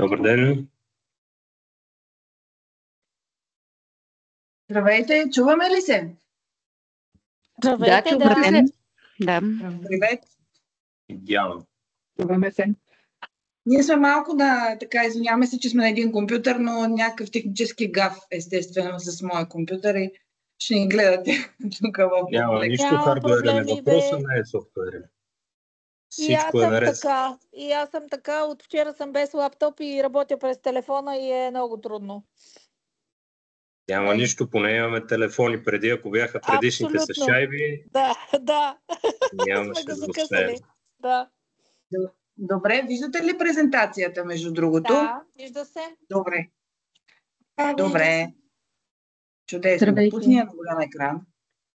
Добър ден. Здравейте, чуваме ли се? Здравейте, чуваме се. Да. Привет. Идеално. Чуваме се. Ние сме малко така, извиняваме се, че сме на един компютър, но някакъв технически гаф, естествено, с моя компютър и ще ни гледате тук в Няма нищо Няма хардуерен проблеми, въпроса, бе. не е софтуерен. И аз Всичко е съм наред. така. И аз съм така. От вчера съм без лаптоп и работя през телефона и е много трудно. Няма нищо, поне имаме телефони преди, ако бяха предишните с Абсолютно. шайби, Да. Сме нямаше го да успеем. закъсали. Да. Добре, виждате ли презентацията, между другото? Да, вижда се. Добре. Да, Добре. Чудесно. Здравейте. Пусни я на голям екран.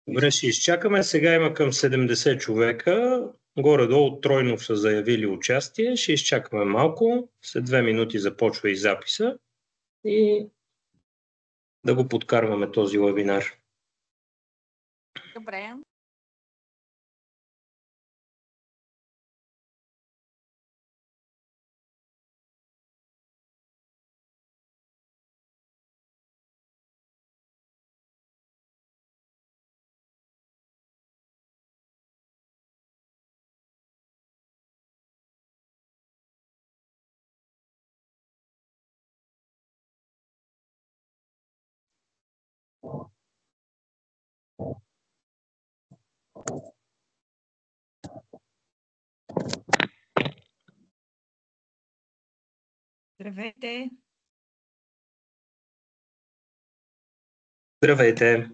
Добре, ще изчакаме. Сега има към 70 човека. Горе-долу тройно са заявили участие. Ще изчакаме малко. След 2 минути започва и записа. И да го подкарваме този вебинар. Добре. Здравейте. Здравейте!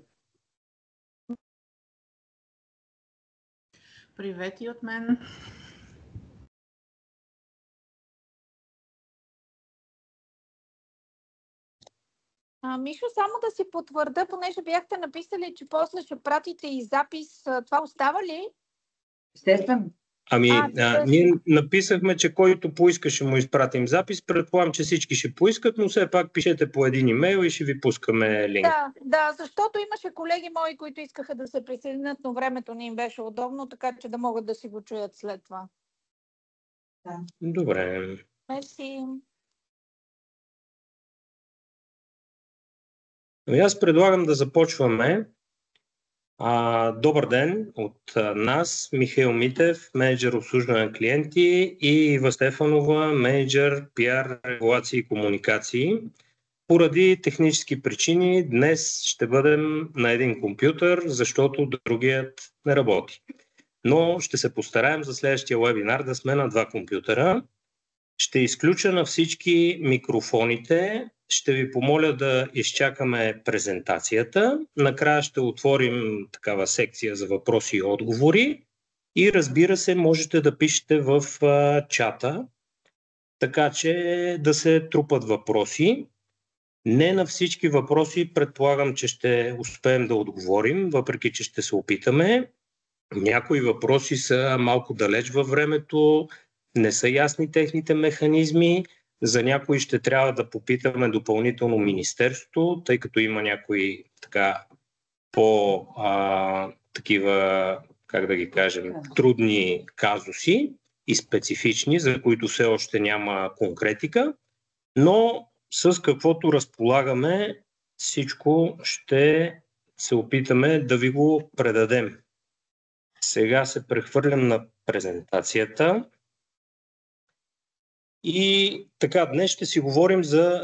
Привет и от мен. Мишо, само да си потвърда, понеже бяхте написали, че после ще пратите и запис. Това остава ли? Естествено. Ние написахме, че който поиска ще му изпратим запис. Предполагам, че всички ще поискат, но все пак пишете по един имейл и ще ви пускаме линк. Да, защото имаше колеги мои, които искаха да се присъединят, но времето не им беше удобно, така че да могат да си го чуят след това. Да. Добре. Мерси. Аз предлагам да започваме. Добър ден от нас, Михаил Митев, менеджер обслужване на клиенти, и Ива Стефанова, менеджер PR, регулации и комуникации. Поради технически причини днес ще бъдем на един компютър, защото другият не работи. Но ще се постараем за следващия вебинар да сме на 2 компютъра. Ще изключа на всички микрофоните. Ще ви помоля да изчакаме презентацията. Накрая ще отворим такава секция за въпроси и отговори. И разбира се, можете да пишете в чата, така че да се трупат въпроси. Не на всички въпроси предполагам, че ще успеем да отговорим, въпреки че ще се опитаме. Някои въпроси са малко далеч във времето, не са ясни техните механизми. За някои ще трябва да попитаме допълнително министерството, тъй като има някои такива, как да ги кажем, трудни казуси и специфични, за които все още няма конкретика, но с каквото разполагаме, всичко ще се опитаме да ви го предадем. Сега се прехвърлям на презентацията. И така, днес ще си говорим за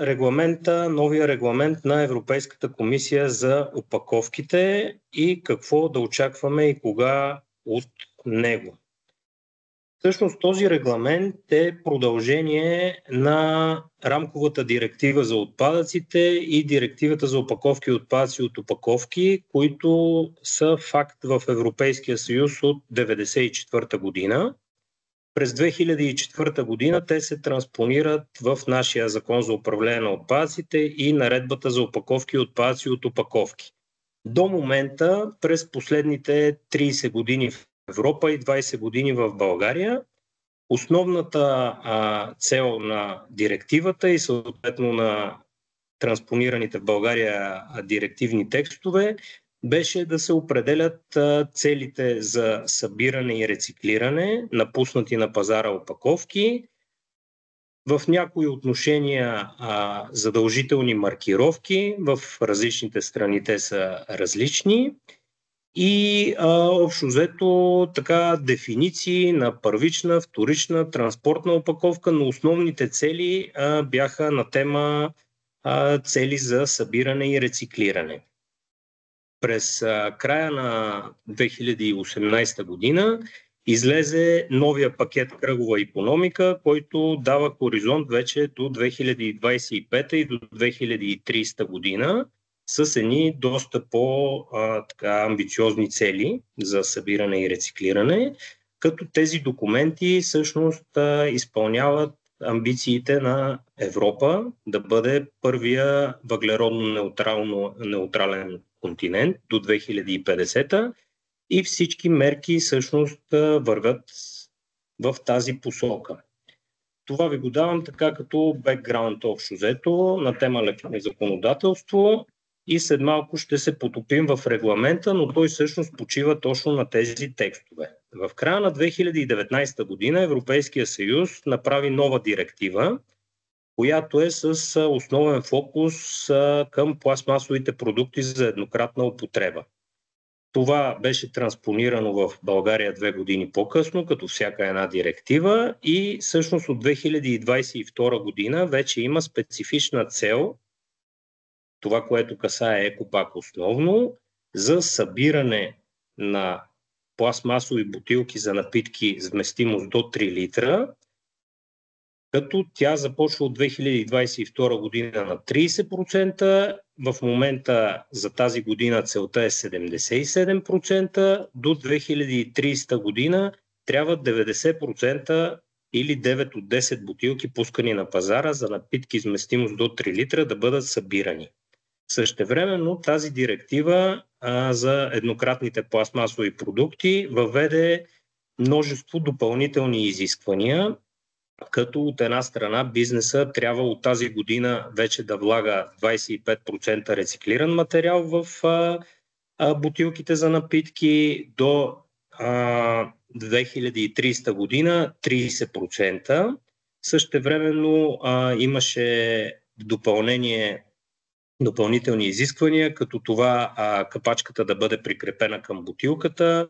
новия регламент на Европейската комисия за опаковките и какво да очакваме и кога от него. Всъщност този регламент е продължение на рамковата директива за отпадъците и директивата за опаковки и отпадъци от опаковки, които са факт в Европейския съюз от 1994 година. През 2004 година те се транспонират в нашия закон за управление на отпадъците и наредбата за опаковки и отпадъци от опаковки. До момента, през последните 30 години в Европа и 20 години в България, основната цел на директивата и съответно на транспонираните в България директивни текстове беше да се определят целите за събиране и рециклиране на пуснати на пазара опаковки, В някои отношения задължителни маркировки, в различните страни те са различни и общо взето така дефиниции на първична, вторична, транспортна опаковка, но основните цели бяха на тема цели за събиране и рециклиране. През края на 2018 година излезе новия пакет Кръгова икономика, който дава хоризонт вече до 2025 и до 2030 година с едни доста по-амбициозни цели за събиране и рециклиране, като тези документи всъщност изпълняват амбициите на Европа да бъде първия въглеродно-неутрален континент до 2050 и всички мерки всъщност вървят в тази посока. Това ви го давам така като бекграунд общо взето на тема законодателство и след малко ще се потопим в регламента, но той всъщност почива точно на тези текстове. В края на 2019 година Европейския съюз направи нова директива, която е с основен фокус към пластмасовите продукти за еднократна употреба. Това беше транспонирано в България 2 години по-късно, като всяка една директива и всъщност от 2022 година вече има специфична цел, това, което касае екопак основно, за събиране на пластмасови бутилки за напитки с вместимост до 3 литра, като тя започва от 2022 година на 30%, в момента за тази година целта е 77%, до 2030 година трябва 90% или 9 от 10 бутилки пускани на пазара за напитки с вместимост до 3 литра да бъдат събирани. Същевременно тази директива за еднократните пластмасови продукти въведе множество допълнителни изисквания, като от една страна бизнеса трябва от тази година вече да влага 25% рециклиран материал в бутилките за напитки, до 2030 година 30%. Същевременно имаше допълнителни изисквания, като това капачката да бъде прикрепена към бутилката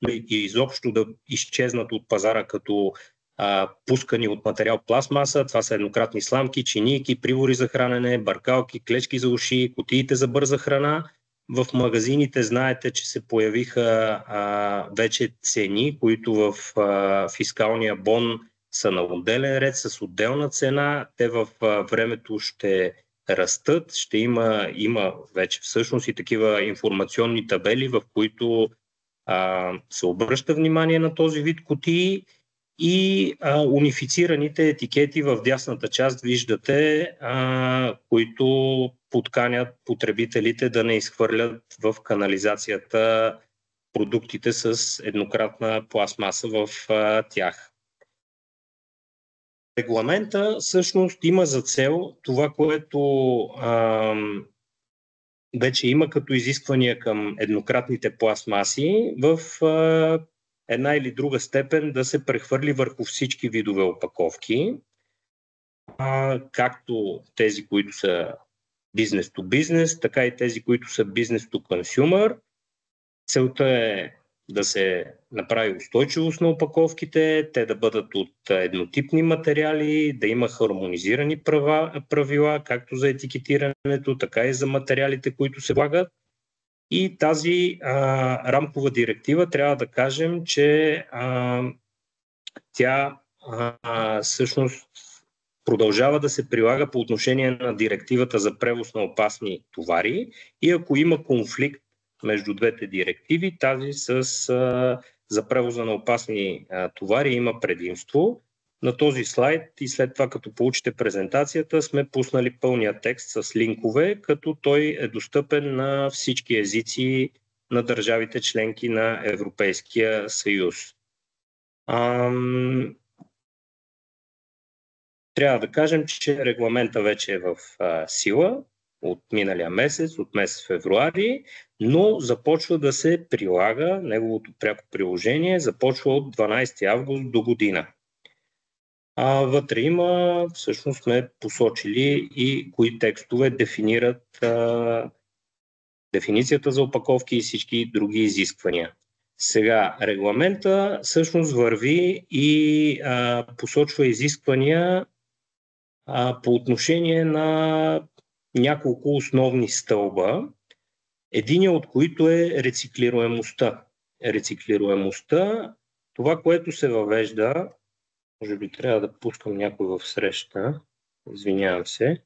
и изобщо да изчезнат от пазара като пускани от материал пластмаса. Това са еднократни сламки, чинийки, прибори за хранене, бъркалки, клечки за уши, кутиите за бърза храна. В магазините знаете, че се появиха вече цени, които в фискалния бон са на отделен ред с отделна цена. Те в времето ще растат, ще има вече всъщност и такива информационни табели, в които се обръща внимание на този вид кутии и унифицираните етикети в дясната част виждате, които подканят потребителите да не изхвърлят в канализацията продуктите с еднократна пластмаса в тях. Регламента всъщност има за цел това, което вече има като изисквания към еднократните пластмаси в една или друга степен да се прехвърли върху всички видове опаковки, както тези, които са бизнес to бизнес, така и тези, които са бизнес to консюмър. Целта е да се направи устойчивост на опаковките, те да бъдат от еднотипни материали, да има хармонизирани правила, както за етикетирането, така и за материалите, които се влагат. И тази рамкова директива, трябва да кажем, че тя всъщност продължава да се прилага по отношение на директивата за превоз на опасни товари и ако има конфликт между двете директиви, тази за превоза на опасни товари има предимство. На този слайд и след това, като получите презентацията, сме пуснали пълния текст с линкове, като той е достъпен на всички езици на държавите членки на Европейския съюз. Трябва да кажем, че регламента вече е в сила от миналия месец, от месец февруари, но започва да се прилага, неговото пряко приложение започва от 12 август до година. Вътре има, всъщност сме посочили и кои текстове дефинират дефиницията за опаковки и всички други изисквания. Сега, регламента всъщност върви и посочва изисквания по отношение на няколко основни стълба, единият от които е рециклируемостта. Рециклируемостта, това, което се въвежда, може би трябва да пускам някой в среща, извинявам се.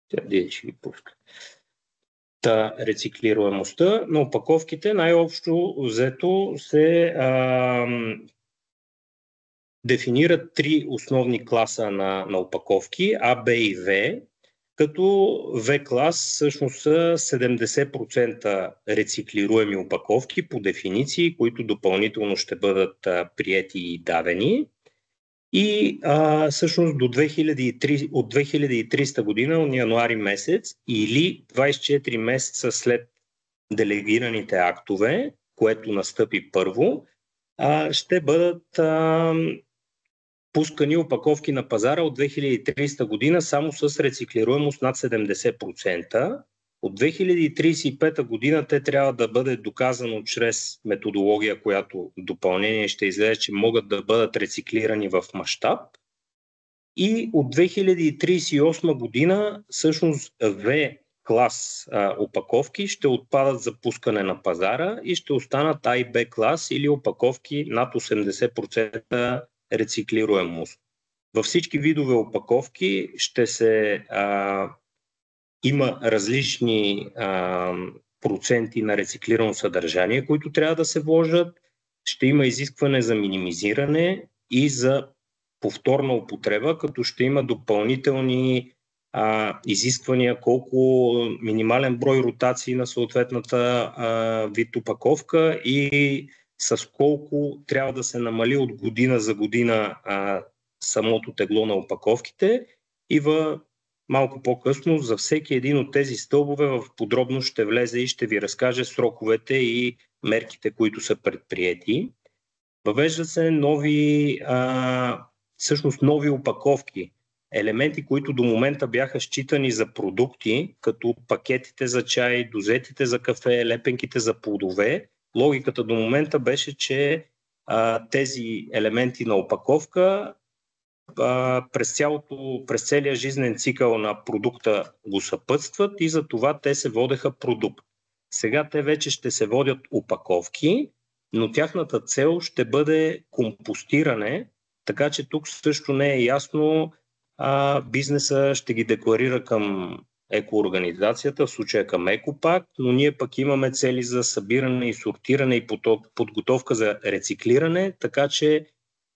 Тя ще ги пуска. Рециклируемостта на опаковките най-общо взето се дефинират три основни класа на опаковки А, Б и В, като В клас всъщност са 70% рециклируеми опаковки по дефиниции, които допълнително ще бъдат приети и дадени. И всъщност от 2300 година, от януари месец или 24 месеца след делегираните актове, което настъпи първо, ще бъдат пускани опаковки на пазара от 2300 година само с рециклируемост над 70%. От 2035 година те трябва да бъде доказано чрез методология, която в допълнение ще излезе, че могат да бъдат рециклирани в мащаб. И от 2038 година всъщност В клас опаковки ще отпадат за пускане на пазара и ще останат А и Б клас или опаковки над 80% рециклируемост. Във всички видове опаковки ще се има различни проценти на рециклирано съдържание, които трябва да се вложат. Ще има изискване за минимизиране и за повторна употреба, като ще има допълнителни изисквания колко минимален брой ротации на съответната вид опаковка и с колко трябва да се намали от година за година самото тегло на опаковките и малко по-късно за всеки един от тези стълбове в подробно ще влезе и ще ви разкаже сроковете и мерките, които са предприети. Въвеждат се нови опаковки, елементи, които до момента бяха считани за продукти, като пакетите за чай, дозетите за кафе, лепенките за плодове. Логиката до момента беше, че тези елементи на опаковка през целия жизнен цикъл на продукта го съпътстват и за това те се водеха продукт. Сега те вече ще се водят опаковки, но тяхната цел ще бъде компостиране, така че тук също не е ясно. Бизнеса ще ги декларира към екоорганизацията, в случая към Екопак, но ние пък имаме цели за събиране и сортиране и подготовка за рециклиране, така че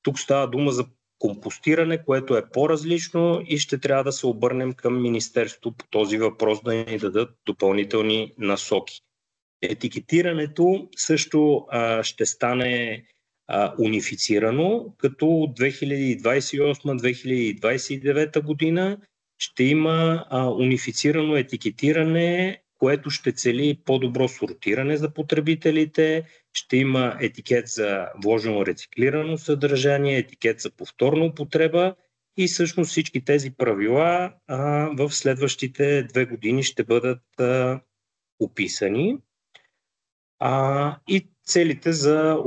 тук става дума за компостиране, което е по-различно и ще трябва да се обърнем към Министерството по този въпрос да ни дадат допълнителни насоки. Етикетирането също ще стане унифицирано, като от 2028-2029 година ще има унифицирано етикетиране, което ще цели по-добро сортиране за потребителите, ще има етикет за вложено рециклирано съдържание, етикет за повторна употреба и всъщност всички тези правила в следващите 2 години ще бъдат описани. И целите за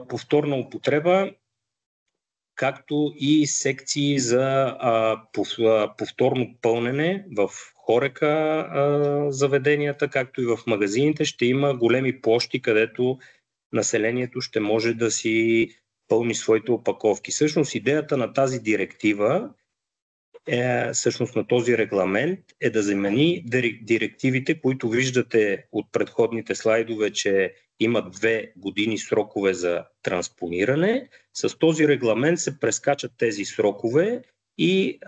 повторна употреба, както и секции за повторно пълнене в хорека заведенията, както и в магазините. Ще има големи площи, където населението ще може да си пълни своите опаковки. Всъщност идеята на тази директива, всъщност на този регламент е да замени директивите, които виждате от предходните слайдове, че имат 2 години срокове за транспониране. С този регламент се прескачат тези срокове и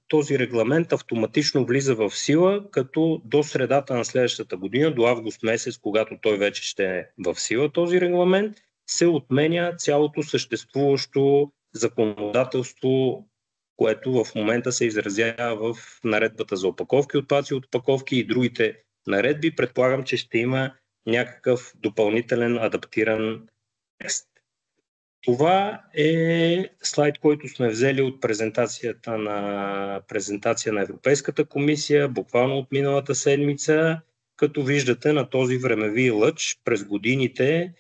този регламент автоматично влиза в сила, като до средата на следващата година, до август месец, когато той вече ще е в сила този регламент, се отменя цялото съществуващо законодателство, което в момента се изразява в наредбата за опаковки, отпадъци от опаковки и другите наредби. Предполагам, че ще има някакъв допълнителен адаптиран текст. Това е слайд, който сме взели от презентация на Европейската комисия, буквално от миналата седмица, като виждате на този времеви лъч през годините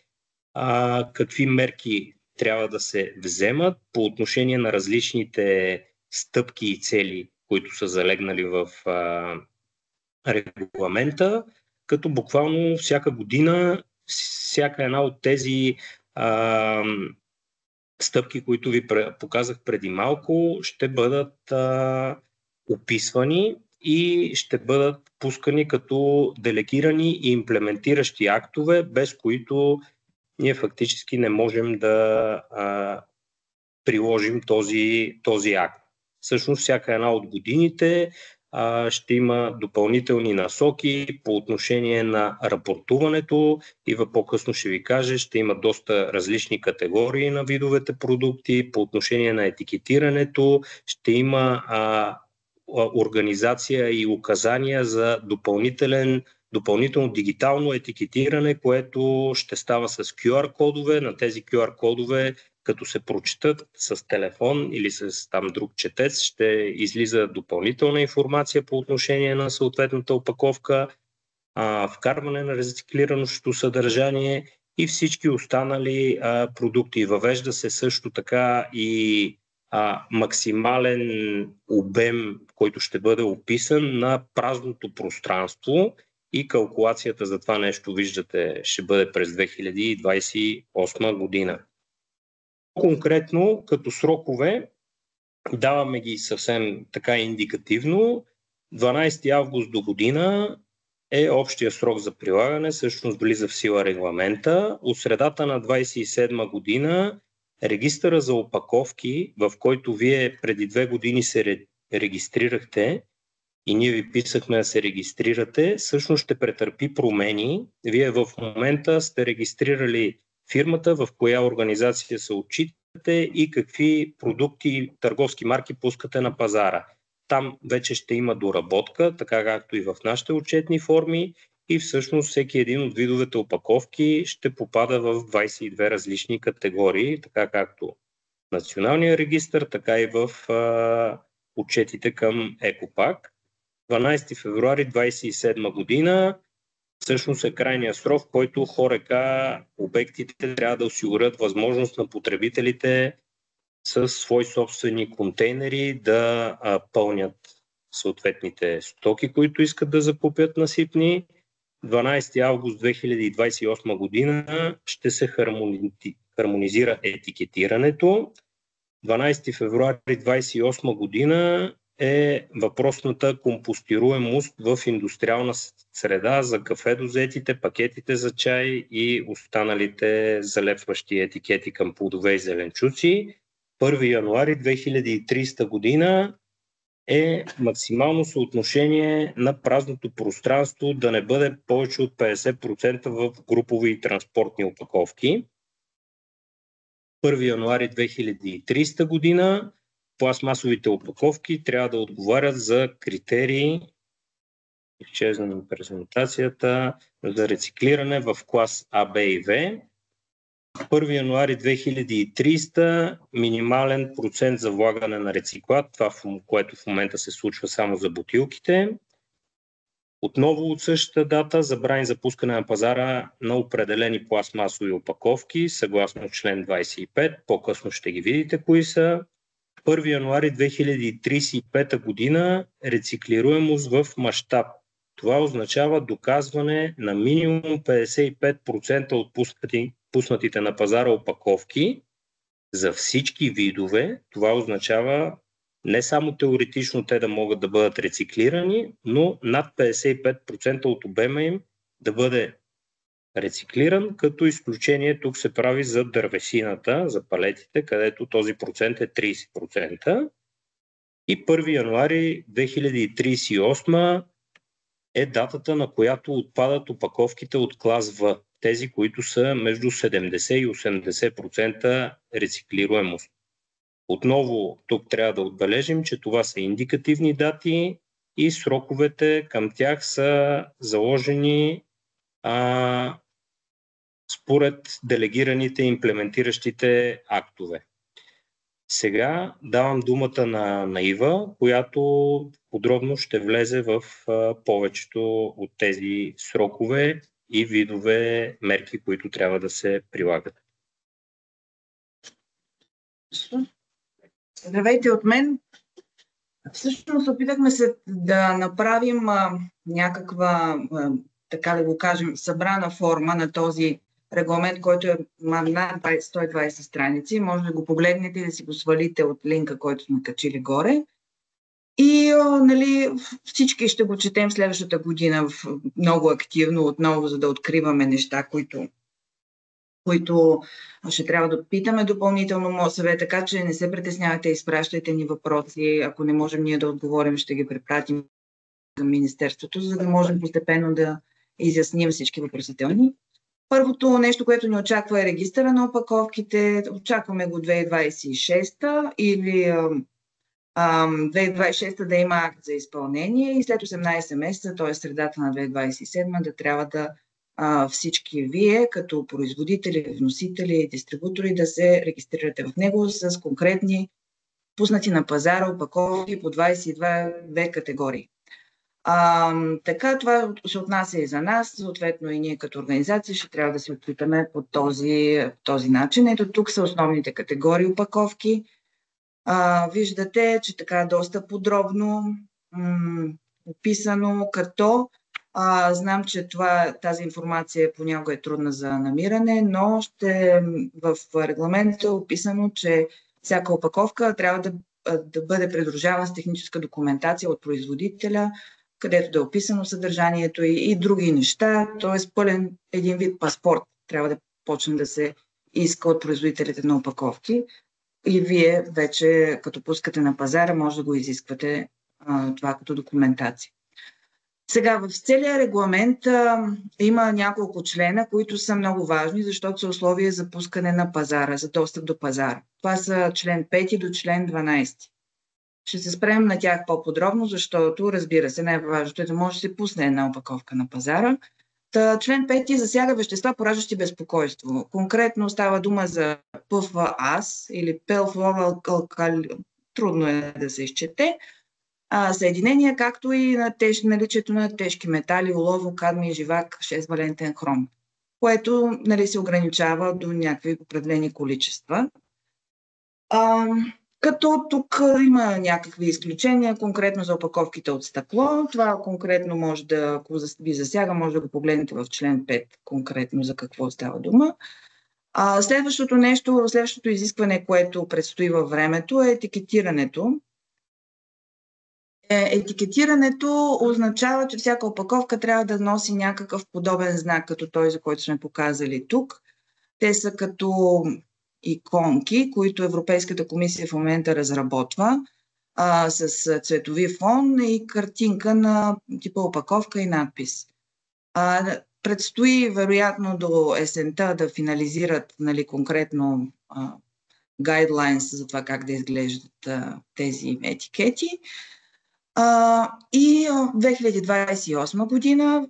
какви мерки трябва да се вземат по отношение на различните стъпки и цели, които са залегнали в регламента, като буквално всяка година, всяка една от тези стъпки, които ви показах преди малко, ще бъдат описвани и ще бъдат пускани като делегирани и имплементиращи актове, без които ние фактически не можем да приложим този акт. Всъщност всяка една от годините ще има допълнителни насоки по отношение на рапортуването и по-късно ще ви кажа, ще има доста различни категории на видовете продукти. По отношение на етикетирането ще има организация и указания за допълнително дигитално етикетиране, което ще става с QR кодове. На тези QR кодове, като се прочитат с телефон или с друг четец, ще излиза допълнителна информация по отношение на съответната опаковка, вкарване на рециклираното съдържание и всички останали продукти. Въвежда се също така и максимален обем, който ще бъде описан на празното пространство, и калкулацията за това нещо, виждате, ще бъде през 2028 година. Конкретно, като срокове, даваме ги съвсем така индикативно. 12 август до година е общия срок за прилагане, всъщност влиза в сила регламента. От средата на 27 година регистъра за опаковки, в който вие преди 2 години се регистрирахте и ние ви писахме да се регистрирате, всъщност ще претърпи промени. Вие в момента сте регистрирали фирмата, в коя организация се отчитате и какви продукти, търговски марки пускате на пазара. Там вече ще има доработка, така както и в нашите отчетни форми, и всъщност всеки един от видовете опаковки ще попада в 22 различни категории, така както националния регистър, така и в отчетите към Екопак. 12 февруари 2027 година всъщност е крайния срок, в който ХОРЕК обектите трябва да осигурят възможност на потребителите със свои собствени контейнери да пълнят съответните стоки, които искат да закупят насипни. 12 август 2028 година ще се хармонизира етикетирането. 12 февруари 2028 година е въпросната компостируемост в индустриална среда за кафе-дозетите, пакетите за чай и останалите залепващи етикети към плодове и зеленчуци. 1 януари 2030 година е максимално съотношение на празното пространство да не бъде повече от 50% в групови и транспортни опаковки. 1 януари 2030 година пластмасовите опаковки трябва да отговарят за критерии, изчезна на презентацията, за рециклиране в клас А, Б и В. 1 януари 2030 минимален процент за влагане на рециклат, това което в момента се случва само за бутилките. Отново от същата дата забрани за пускане на пазара на определени пластмасови опаковки, съгласно член 25, по-късно ще ги видите кои са. 1 януари 2035 година рециклируемост в мащаб. Това означава доказване на минимум 55% от пуснатите на пазара опаковки за всички видове. Това означава не само теоретично те да могат да бъдат рециклирани, но над 55% от обема им да бъде рециклиран, като изключение тук се прави за дървесината, за палетите, където този процент е 30%. И 1 януари 2038 е датата, на която отпадат опаковките от клас В, тези, които са между 70 и 80% рециклируемост. Отново тук трябва да отбележим, че това са индикативни дати и сроковете към тях са заложени според делегираните имплементиращите актове. Сега давам думата на Ива, която подробно ще влезе в повечето от тези срокове и видове мерки, които трябва да се прилагат. Здравейте от мен. Всъщност опитахме се да направим някаква, така да го кажем, събрана форма на този регламент, който е над 120 страници. Може да го погледнете и да си го свалите от линка, който сме качили горе. И нали, всички ще го четем следващата година много активно, отново, за да откриваме неща, които ще трябва да питаме допълнително МОСВ, така че не се притеснявайте, изпращайте ни въпроси. Ако не можем ние да отговорим, ще ги препратим към Министерството, за да можем постепенно да изясним всички въпросителни. Първото нещо, което ни очаква е регистъра на опаковките. Очакваме го 2026 или 2026 да има акт за изпълнение и след 18 месеца, т.е. средата на 2027, да трябва да всички вие, като производители, вносители, дистрибутори, да се регистрирате в него с конкретни пуснати на пазара опаковки по 22 категории. Така, това се отнася и за нас, съответно и ние като организация ще трябва да се отчитаме по този начин. Ето тук са основните категории опаковки. Виждате, че така доста подробно описано като знам, че тази информация понякога е трудна за намиране, но в регламента е описано, че всяка опаковка трябва да бъде придружавана с техническа документация от производителя, където да е описано съдържанието и други неща, т.е. пълен един вид паспорт трябва да почне да се иска от производителите на опаковки. И вие вече, като пускате на пазара, може да го изисквате това като документация. Сега, в целия регламент има няколко члена, които са много важни, защото са условия за пускане на пазара, за достъп до пазара. Това са член 5 до член 12. Ще се спрем на тях по-подробно, защото, разбира се, най-важното е да може да се пусне една опаковка на пазара. Член 5 засяга вещества, пораждащи безпокойство. Конкретно става дума за ПФАС или пелфлоралкали, трудно е да се изчете, съединения, както и на наличието на тежки метали, олово, кадмий, живак, 6-валентен хром, което се ограничава до някакви определени количества. Като тук има някакви изключения, конкретно за опаковките от стъкло. Това конкретно може да, ако ви засяга, може да го погледнете в член 5, конкретно за какво става дума. Следващото изискване, което предстои във времето, е етикетирането. Етикетирането означава, че всяка опаковка трябва да носи някакъв подобен знак, като този, за който сме показали тук. Те са като иконки, които Европейската комисия в момента разработва с цветови фон и картинка на типа опаковка и надпис. Предстои вероятно до есента да финализират конкретно guidelines за това как да изглеждат тези етикети. И в 2028 година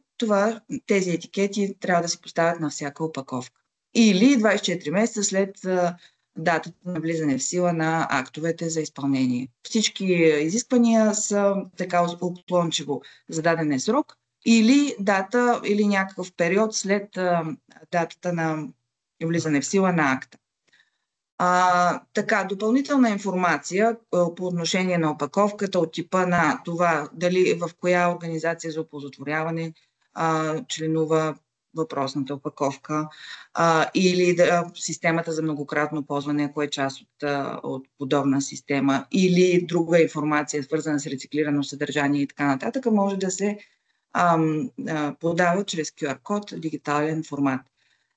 тези етикети трябва да се поставят на всяка опаковка. Или 24 месеца след датата на влизане в сила на актовете за изпълнение. Всички изисквания са така уклончиво зададен срок или дата или някакъв период след датата на влизане в сила на акта. Допълнителна информация по отношение на опаковката от типа на това дали в коя организация за оползотворяване членува въпросната опаковка или системата за многократно ползване, ако е част от подобна система, или друга информация, свързана с рециклирано съдържание и така нататък, може да се подава чрез QR-код в дигитален формат.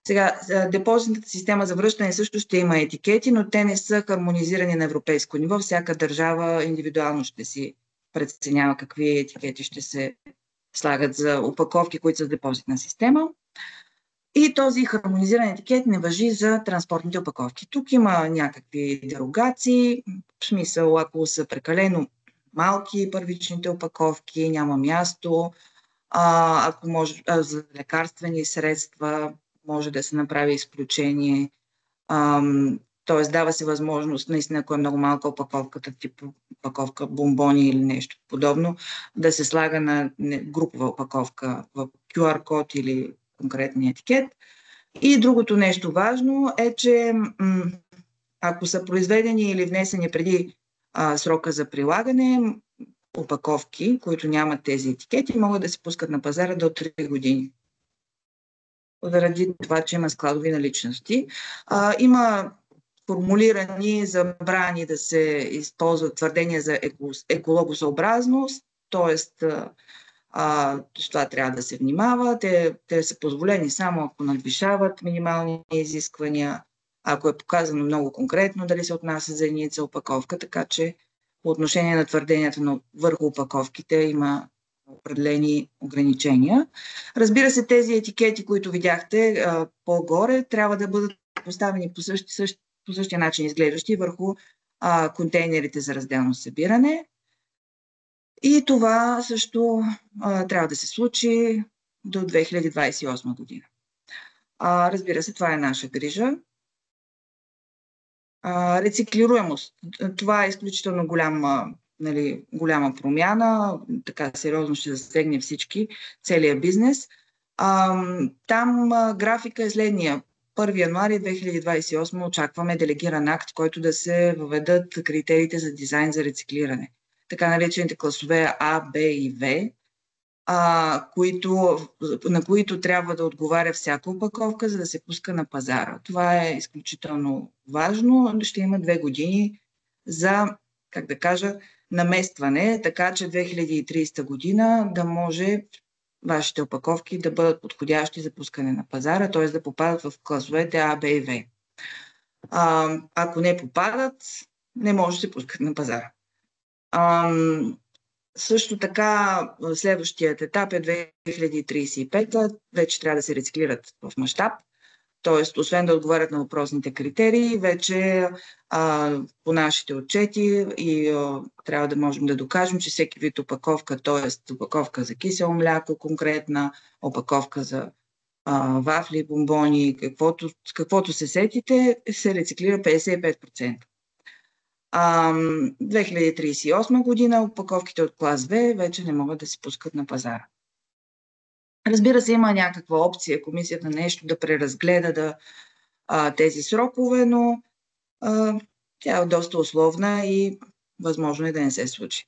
Сега, депозитната система за връщане също ще има етикети, но те не са хармонизирани на европейско ниво. Всяка държава индивидуално ще си преценява какви етикети ще се слагат за опаковки, които са с депозитна система. И този хармонизиран етикет не важи за транспортните опаковки. Тук има някакви дерогации, в смисъл, ако са прекалено малки първичните опаковки, няма място, ако може за лекарствени средства може да се направи изключение, т.е. дава се възможност, наистина, ако е много малка опаковката, тип опаковка бомбони или нещо подобно, да се слага на групова опаковка в QR код или конкретния етикет. И другото нещо важно е, че ако са произведени или внесени преди срока за прилагане, опаковки, които нямат тези етикети, могат да се пускат на пазара до 3 години. Заради това, че има складови наличности. Има формулирани забрани да се използват твърдения за екологосъобразност, т.е. това трябва да се внимава. Те са позволени само ако надвишават минимални изисквания, ако е показано много конкретно дали се отнася за единица опаковка, така че по отношение на твърденията върху опаковките има определени ограничения. Разбира се, тези етикети, които видяхте по-горе, трябва да бъдат поставени по същия начин изглеждащи върху контейнерите за разделно събиране. И това също трябва да се случи до 2028 година. Разбира се, това е наша грижа. Рециклируемост. Това е изключително голяма промяна. Така сериозно ще засегне всички, целият бизнес. Там графика е следния. 1 януари 2028 очакваме делегиран акт, който да се въведат критериите за дизайн за рециклиране. Така наречените класове А, Б и В, на които трябва да отговаря всяка опаковка, за да се пуска на пазара. Това е изключително важно. Ще има 2 години за, наместване, така че 2030 година да може вашите опаковки да бъдат подходящи за пускане на пазара, т.е. да попадат в класовете А, Б и В. Ако не попадат, не може да се пускат на пазара. Също така, следващият етап е 2035, вече трябва да се рециклират в мащаб, т.е. освен да отговарят на въпросните критерии, вече по нашите отчети трябва да можем да докажем, че всеки вид опаковка, т.е. опаковка за кисело мляко конкретна, опаковка за вафли, бомбони, каквото се сетите, се рециклира 55%. 2038 година опаковките от клас В вече не могат да се пускат на пазара. Разбира се, има някаква опция комисията нещо да преразгледа тези срокове, но тя е доста условна и възможно е да не се случи.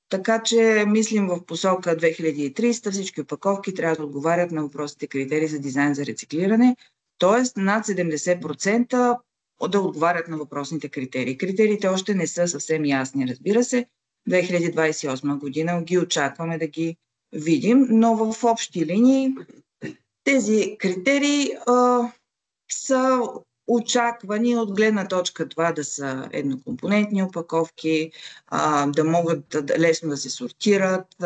Така че мислим в посока 2300, всички опаковки трябва да отговарят на въпросите критерии за дизайн за рециклиране, т.е. над 70% да отговарят на въпросните критерии. Критериите още не са съвсем ясни, разбира се. 2028 година ги очакваме да ги видим, но в общи линии тези критерии са очаквани от гледна точка това да са еднокомпонентни опаковки, да могат лесно да се сортират,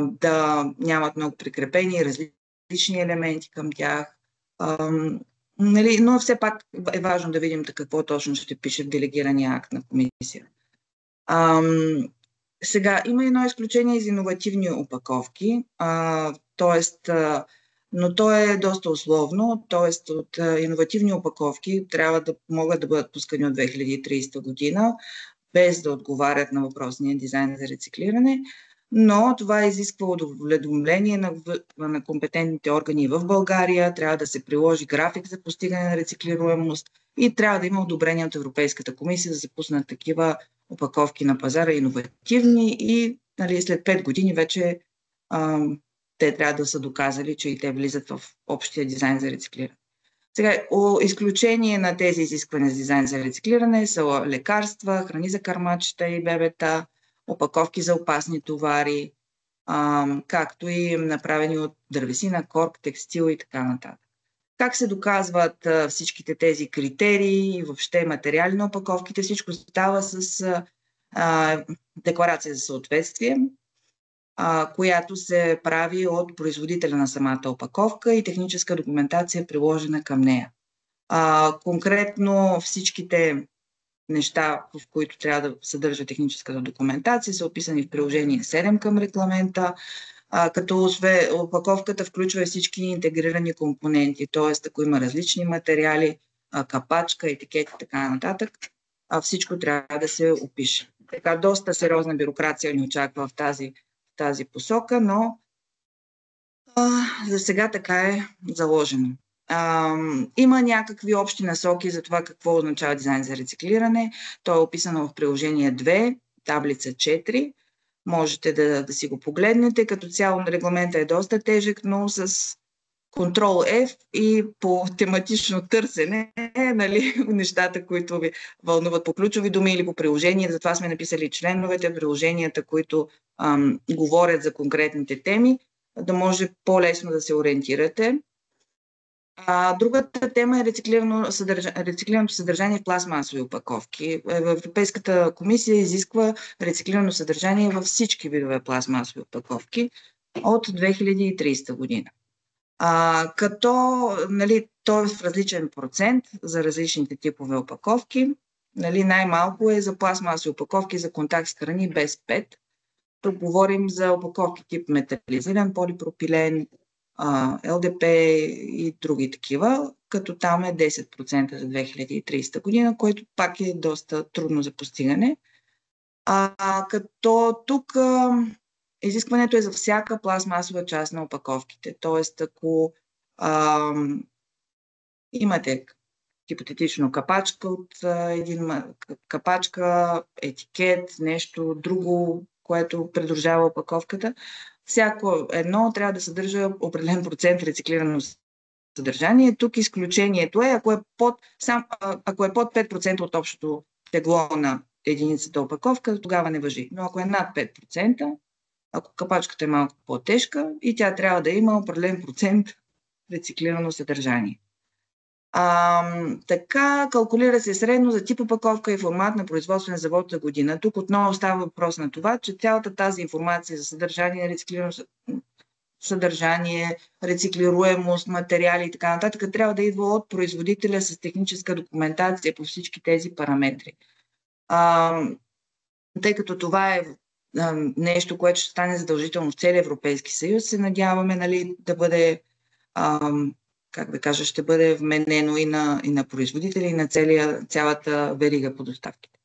да нямат много прикрепени различни елементи към тях. Но все пак е важно да видим какво точно ще пише в делегирания акт на комисия. Сега, има едно изключение за иновативни опаковки, но то е доста условно, т.е. от иновативни опаковки трябва да могат да бъдат пускани от 2030 година, без да отговарят на въпросния дизайн за рециклиране, но това изисква уведомление на компетентните органи в България, трябва да се приложи график за постигане на рециклируемост и трябва да има одобрение от Европейската комисия да се пуснат такива опаковки на пазара, иновативни и след 5 години вече те трябва да са доказали, че и те влизат в общия дизайн за рециклиране. Сега, изключение на тези изисквания за дизайн за рециклиране са лекарства, храни за кърмачета и бебета, опаковки за опасни товари, както и направени от дървесина, корк, текстил и така нататък. Как се доказват всичките тези критерии и въобще материали на опаковките? Всичко става с декларация за съответствие. която се прави от производителя на самата опаковка и техническа документация е приложена към нея. Конкретно всичките неща, в които трябва да съдържа техническата документация, са описани в приложение 7 към регламента, като опаковката включва всички интегрирани компоненти, т.е. ако има различни материали, капачка, етикет и така нататък, всичко трябва да се опише. Така, доста сериозна бюрокрация ни очаква в тази посока, но за сега така е заложено. Има някакви общи насоки за това какво означава дизайн за рециклиране. То е описано в приложение 2, таблица 4. Можете да си го погледнете. Като цяло регламента е доста тежък, но с Ctrl F и по тематично търсене, нещата, които ви вълнуват по ключови думи или по приложения. Затова сме написали членовете, приложенията, които говорят за конкретните теми, да може по-лесно да се ориентирате. Другата тема е рециклираното съдържание в пластмасови опаковки. Европейската комисия изисква рециклирано съдържание във всички видове пластмасови опаковки от 2030 година. Като то е в различен процент за различните типове опаковки. Най-малко е за пластмасови опаковки за контакт с храни без ПЕТ. Тук говорим за опаковки тип метализиран полипропилен, ЛДП и други такива, като там е 10% за 2030 година, което пак е доста трудно за постигане. Като тук изискването е за всяка пластмасова част на опаковките. Тоест, ако имате хипотетично капачка капачка, етикет, нещо друго, което придружава опаковката, всяко едно трябва да съдържа определен процент рециклирано съдържание. Тук изключението е, ако е под 5% от общото тегло на единицата опаковка, тогава не важи. Но ако е над 5%, ако капачката е малко по-тежка, и тя трябва да има определен процент рециклирано съдържание. Така, калкулира се средно за тип опаковка и формат на производствен завод за година. Тук отново става въпрос на това, че цялата тази информация за съдържание, рециклирано съдържание, рециклируемост, материали и така нататък трябва да идва от производителя с техническа документация по всички тези параметри. Тъй като това е нещо, което ще стане задължително в целия Европейски съюз, се надяваме да бъде ще бъде вменено и на производители, и на цялата верига по доставките.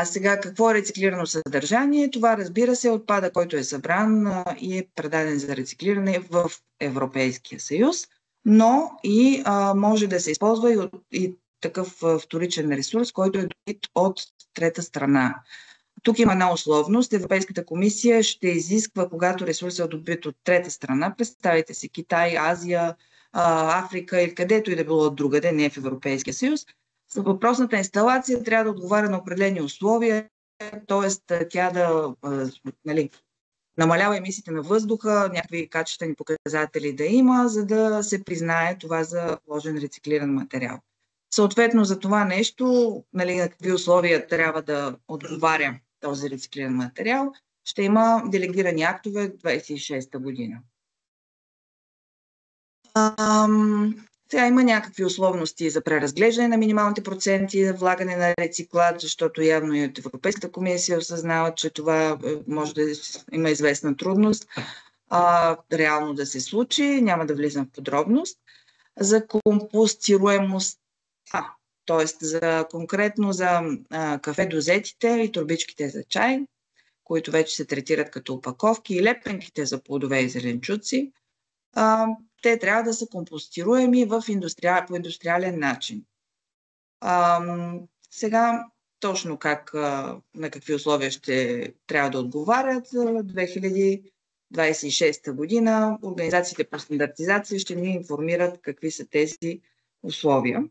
Сега, какво е рециклирано съдържание? Това, разбира се, отпада, който е събран и е предаден за рециклиране в Европейския съюз, но и може да се използва и такъв вторичен ресурс, който е добит от трета страна. Тук има една условност. Европейската комисия ще изисква, когато ресурсът е добит от трета страна, представете си Китай, Азия, Африка или където и да било другаде, не в Европейския съюз, въпросната инсталация трябва да отговаря на определени условия, т.е. тя да намалява емисиите на въздуха, някакви качествени показатели да има, за да се признае това за вложен рециклиран материал. Съответно за това нещо, на какви условия трябва да отговаря този рециклиран материал, ще има делегирани актове 26-та година. Сега има някакви условности за преразглеждане на минималните проценти за влагане на рециклат, защото явно и от Европейската комисия осъзнава, че това може да има известна трудност реално да се случи. Няма да влизам в подробност. За компостируемост, т.е. конкретно за кафе дозетите и турбичките за чай, които вече се третират като опаковки, и лепенките за плодове и зеленчуци, те трябва да са компостируеми по индустриален начин. Сега точно на какви условия ще трябва да отговарят 2026 година. Организациите по стандартизация ще ни информират какви са тези условия.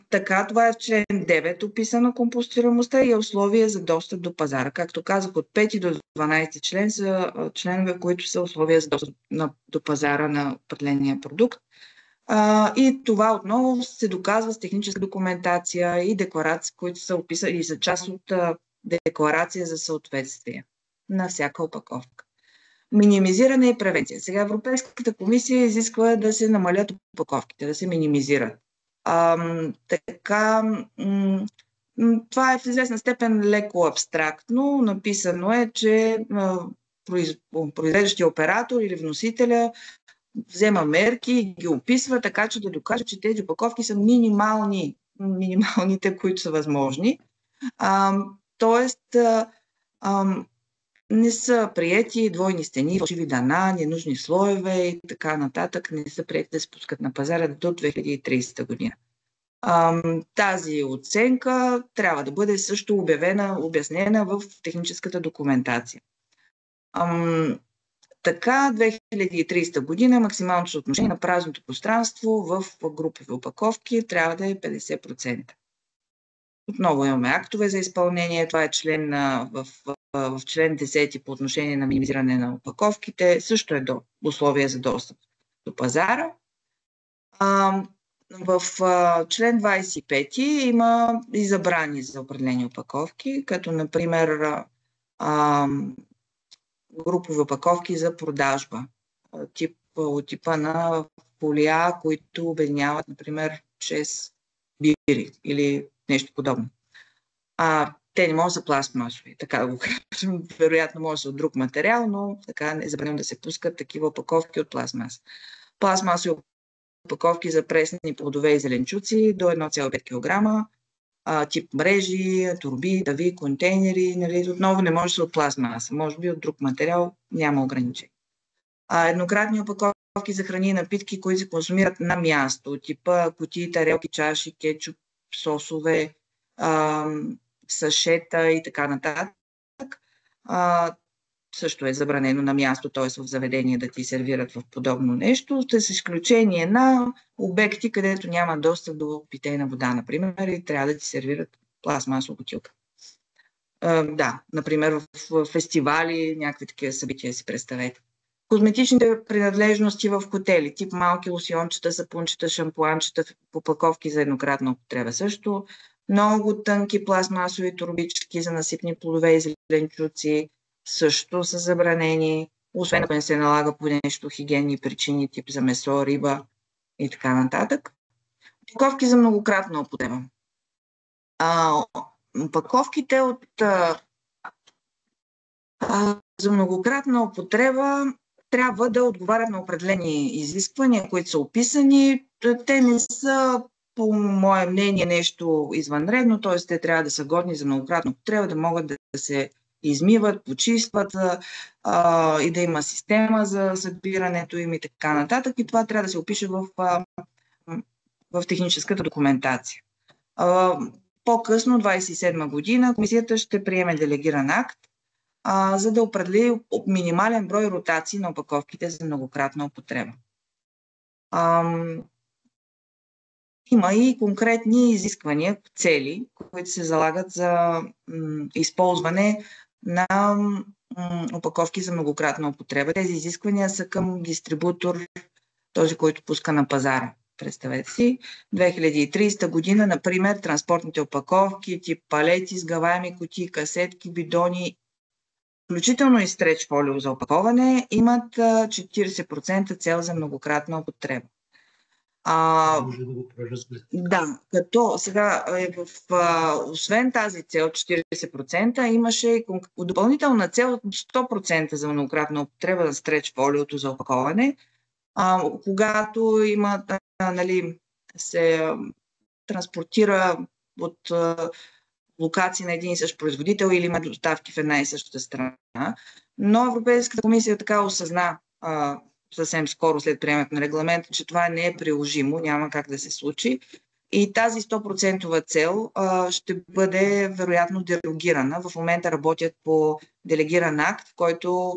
Така, това е в член 9 описано компостируемостта и е условие за достъп до пазара. Както казах, от 5 до 12 член са членове, които са условия за достъп до пазара на определения продукт. И това отново се доказва с техническа документация и декларации, които са описани и са част от декларация за съответствие. на всяка опаковка. Минимизиране и превенция. Сега Европейската комисия изисква да се намалят опаковките, да се минимизират. Това е в известна степен леко абстрактно. Написано е, че произвеждащия оператор или вносителя взема мерки и ги описва така, че да докаже, че тези опаковки са минималните, които са възможни. Тоест, не са приети двойни стени, фалшиви дана, ненужни слоеве и така нататък. Не са приети да се пускат на пазара до 2030 година. Тази оценка трябва да бъде също обяснена в техническата документация. Така, 2030 година максималното съотношение на празното пространство в групови опаковки трябва да е 50%. Отново имаме актове за изпълнение. Това е в член 10 по отношение на минимизиране на опаковките. Също е условие за достъп до пазара. В член 25 има и забрани за определени опаковки, като например групови опаковки за продажба, от типа на фолия, които обединяват, например, 6 бири или нещо подобно. Те не могат да са пластмасови, така да го кажем. Вероятно може да са от друг материал, но така не забраним да се пускат такива опаковки от пластмаса. Пластмасови опаковки за пресни плодове и зеленчуци до 1,5 кг, тип мрежи, турби, дави, контейнери, нали, отново не може да са от пластмаса, може би от друг материал, няма ограничение. Еднократни опаковки за храни и напитки, които се консумират на място, типа кутии, тарелки, чаши, кетчуп, сосове, сашета и така нататък. Също е забранено на място, т.е. в заведение да ти сервират в подобно нещо, с изключение на обекти, където няма достъп до питейна вода, например, и трябва да ти сервират пластмасова бутилка. Например, в фестивали, някакви такива събития си представете. Козметичните принадлежности в хотели, тип малки лосиончета, сапунчета, шампуанчета, опаковки за еднократна употреба също, много тънки пластмасови турбички за насипни плодове и зеленчуци също са забранени, освен ако не се налага по нещо хигиенни причини, тип за месо, риба и така нататък. Опаковки за многократна употреба. Опаковките за многократна употреба трябва да отговарят на определени изисквания, които са описани. Те не са, по мое мнение, нещо извънредно, т.е. те трябва да са годни за многократна употреба, да могат да се измиват, почистват и да има система за събирането им и така нататък. И това трябва да се опише в техническата документация. По-късно, 27 година, комисията ще приеме делегиран акт, за да определи минимален брой ротации на опаковките за многократна употреба. Има и конкретни изисквания, цели, които се залагат за използване на опаковки за многократна употреба. Тези изисквания са към дистрибутор, този, който пуска на пазара. Представете си, 2030 година, например, транспортните опаковки, тип палети, сгъваеми кутии, касетки, бидони, включително и стреч фолио за опаковане, имат 40% цел за многократна употреба. Може да го преразгледам. Да, като сега освен тази цел 40%, имаше и допълнителна цел 100% за многократна употреба на стреч фолиото за опаковане, когато има, се транспортира от локации на един и същ производител или има доставки в една и съща страна. Но Европейската комисия така осъзна съвсем скоро след приемането на регламента, че това не е приложимо, няма как да се случи. И тази 100% цел ще бъде вероятно дерогирана. В момента работят по делегиран акт, в който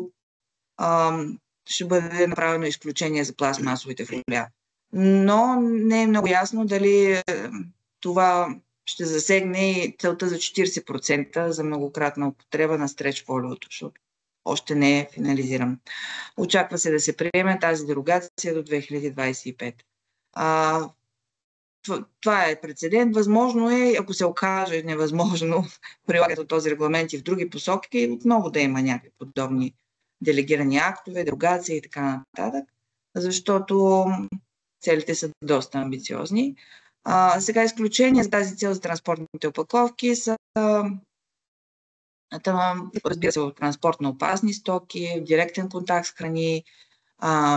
ще бъде направено изключение за пластмасовите фолия. Но не е много ясно дали това ще засегне и целта за 40% за многократна употреба на стреч фолиото, защото още не е финализиран. Очаква се да се приеме тази дерогация до 2025. това е прецедент. Възможно е, ако се окаже невъзможно прилагането този регламент и в други посоки, отново да има някакви подобни делегирани актове, дерогации и така нататък, защото целите са доста амбициозни. Сега изключение за тази цел за транспортните опаковки са разбира се, транспортно опасни стоки, директен контакт с храни,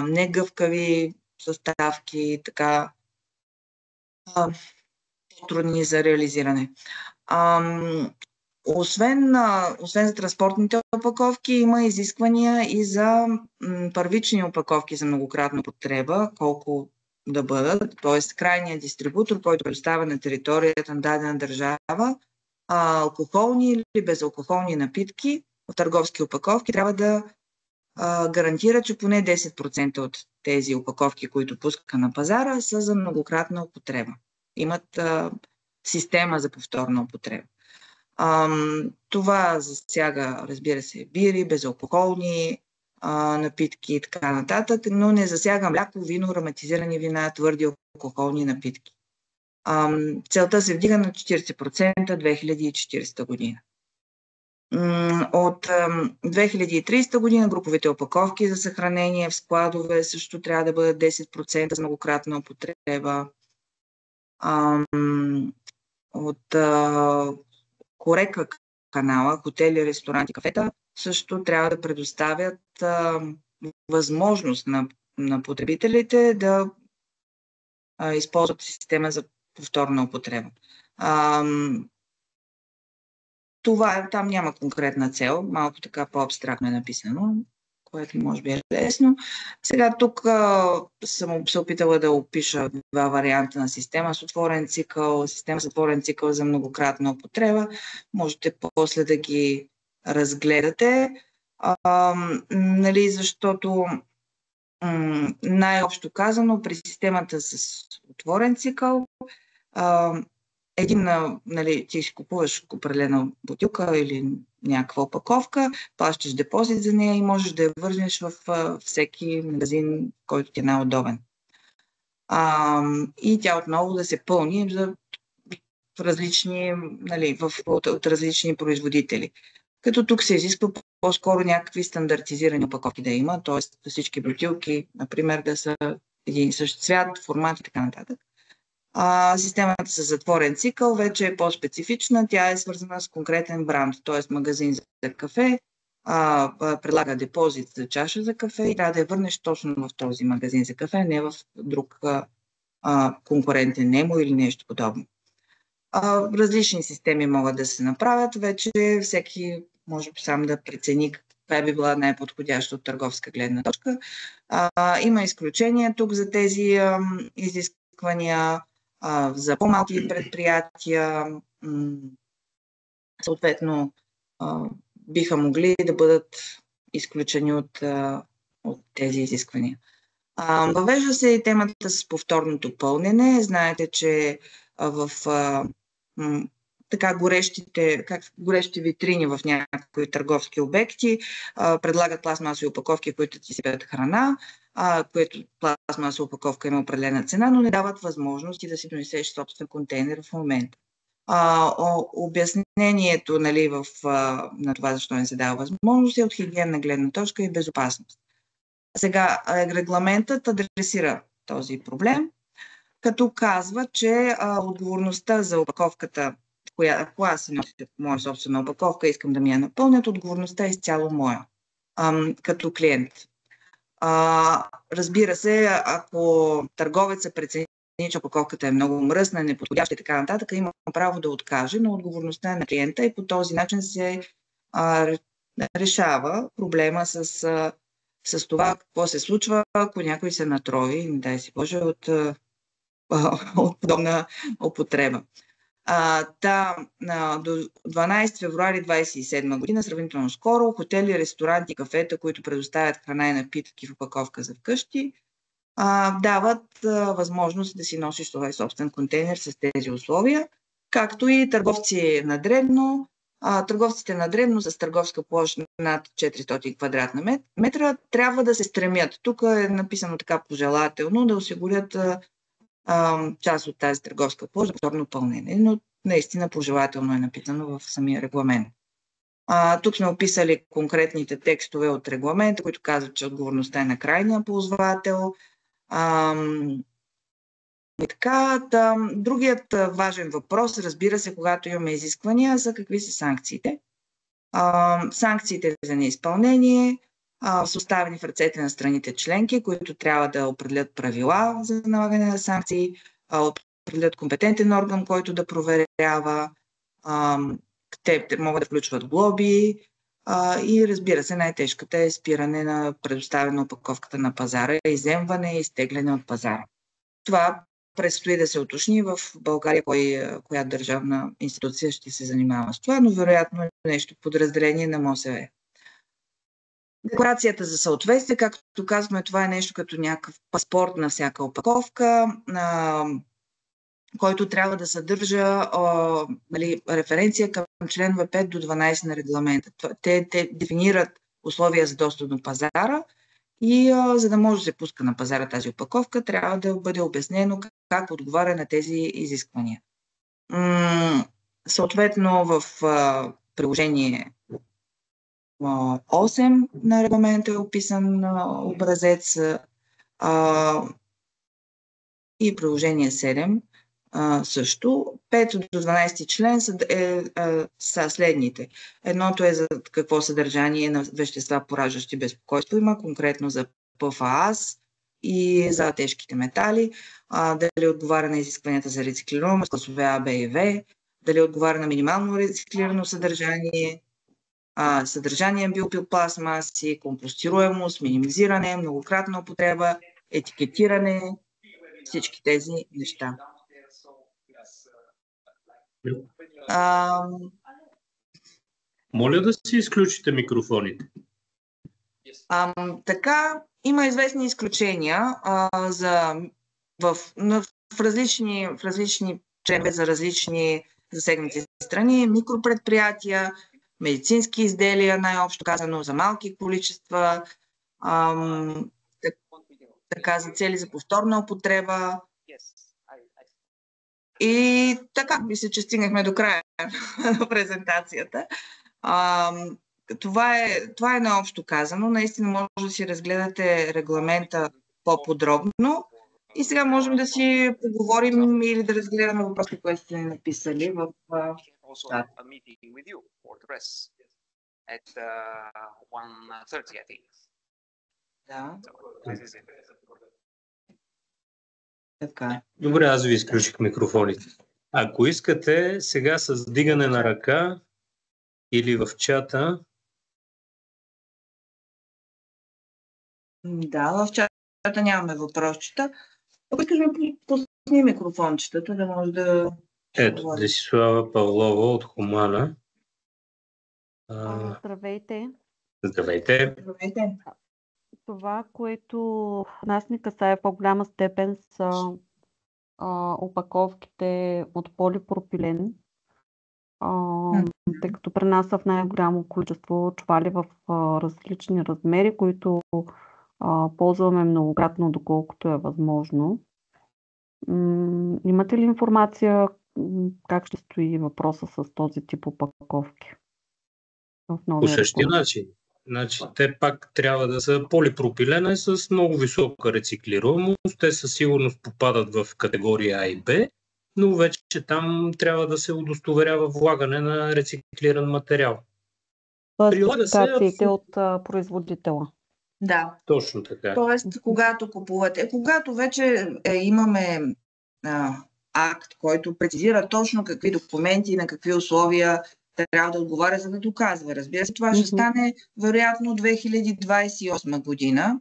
негъвкави съставки, така трудни за реализиране. Освен за транспортните опаковки, има изисквания и за първични опаковки за многократна употреба, колко да бъдат, т.е. крайният дистрибутор, който предоставя на територията на дадена държава алкохолни или безалкохолни напитки в търговски опаковки, трябва да гарантира, че поне 10% от тези опаковки, които пуска на пазара, са за многократна употреба. Имат система за повторна употреба. Това засяга, разбира се, бири, безалкохолни напитки и така нататък, но не засяга мляко, вино, ароматизирани вина, твърди алкохолни напитки. Целта се вдига на 40% 2040 година. От 2030 година груповите опаковки за съхранение в складове също трябва да бъдат 10% за многократна употреба. От Хорека канала, хотели, ресторанти, кафета също трябва да предоставят възможност на потребителите да използват система за повторна употреба. Там няма конкретна цел, малко така по-абстрактно е написано, което може би е лесно. Сега тук съм се опитала да опиша два варианта на система с отворен цикъл, система с отворен цикъл за многократна употреба. Можете после да ги разгледате, защото най-общо казано при системата с отворен цикъл ти си купуваш определена бутилка или някаква опаковка, плащаш депозит за нея и можеш да я върнеш в всеки магазин, който ти е най-удобен. И тя отново да се пълни от различни производители. Като тук се изисква по-скоро някакви стандартизирани опаковки да има, т.е. всички бутилки, например, да са един и същ цвят, формат и така нататък. Системата с затворен цикъл вече е по-специфична. Тя е свързана с конкретен бранд, т.е. магазин за кафе, предлага депозит за чаша за кафе и трябва да я върнеш точно в този магазин за кафе, не в друг конкурентен Немо или нещо подобно. Различни системи могат да се направят. Вече всеки може сам да прецени каква би била най-подходяща от търговска гледна точка. Има изключения тук за тези изисквания. За по-малки предприятия съответно биха могли да бъдат изключени от тези изисквания. Въвежда се и темата с повторното пълнене. Знаете, че в горещи витрини в някои търговски обекти предлагат пластмасови опаковки, които ти сипят храна, което пластмасова опаковка има определена цена, но не дават възможности да си донесеш собствен контейнер в момента. Обяснението на това, защо не се дава възможност, е от хигиенна гледна точка и безопасност. Сега регламентът адресира този проблем, като казва, че отговорността за опаковката, ако аз си нося моя собствена опаковка, искам да ми я напълнят, отговорността е изцяло моя, като клиент. Разбира се, ако търговецът прецени, че опаковката е много мръсна, неподходяща и така нататък, има право да откаже, но отговорността е на клиента и по този начин се решава проблема с това какво се случва, ако някой се натрои, не дай си Боже, от подобна употреба. До 12 февруари 2027 година, сравнително скоро, хотели, ресторанти, кафета, които предоставят храна и напитки в опаковка за вкъщи, дават възможност да си носиш това собствен контейнер с тези условия, както и търговци на дребно. Търговците на дребно с търговска площ над 400 квадратна метра трябва да се стремят. Тук е написано така пожелателно да осигурят част от тази търговска площ за повторно пълнене, но наистина пожелателно е написано в самия регламент. Тук сме описали конкретните текстове от регламента, които казват, че отговорността е на крайния ползвател. И така, другият важен въпрос, разбира се, когато имаме изисквания, са какви са санкциите. Санкциите за неизпълнение са оставени в ръцете на страните членки, които трябва да определят правила за налагане на санкции, определят компетентен орган, който да проверява. Те могат да включват глоби и, разбира се, най-тежката е спиране на предоставяне на опаковката на пазара, изземване и изтегляне от пазара. Това предстои да се уточни в България коя държавна институция ще се занимава с това, но вероятно е нещо подразделение на МОСВ. Декларацията за съответствие, както казваме, това е нещо като някакъв паспорт на всяка опаковка, който трябва да съдържа референция към членове 5 до 12 на регламента. Те дефинират условия за достъп до пазара и за да може да се пуска на пазара тази опаковка, трябва да бъде обяснено как отговаря на тези изисквания. Съответно, в приложение 8 на регламента е описан образец и приложение 7 също. 5 до 12 член са следните. Едното е за какво съдържание на вещества, пораждащи безпокойство има, конкретно за ПФАС и за тежките метали, дали отговаря на изискванията за рециклируемо, класове А, Б и В, дали отговаря на минимално рециклирано съдържание, съдържание биопластмаси, компостируемост, минимизиране, многократна употреба, етикетиране, всички тези неща. Моля да си изключите микрофоните. Така, има известни изключения в различни членове за различни засегнати страни, микропредприятия, медицински изделия, най-общо казано за малки количества, така за цели за повторна употреба. И така, мисля, че стигнахме до края на презентацията. Това е наобщо казано. Наистина може да си разгледате регламента по-подробно. И сега можем да си поговорим или да разгледаме въпроси, които сте написали в чат. Да. Така. Добре, аз ви изключих микрофоните. Ако искате, сега с вдигане на ръка или в чата. Да, в чата нямаме въпросчета. Ако искаш ми пусни микрофончетата, да може да... Ето, Десислава Павлова от Хумана. Здравейте. Здравейте. Здравейте. Това, което нас ни касае в по-голяма степен са опаковките от полипропилен, тъй като при нас са в най-голямо количество чували в различни размери, които ползваме многократно, доколкото е възможно. Имате ли информация как ще стои въпроса с този тип опаковки? По същия начин. Значи, те пак трябва да са полипропилена с много висока рециклируемост. Те със сигурност попадат в категория А и Б, но вече там трябва да се удостоверява влагане на рециклиран материал. Спецификациите от производителя. Да. Точно така. Тоест, когато вече имаме акт, който прецизира точно какви документи и на какви условия трябва да отговаря, за да доказва. Разбира се, това ще стане вероятно 2028 година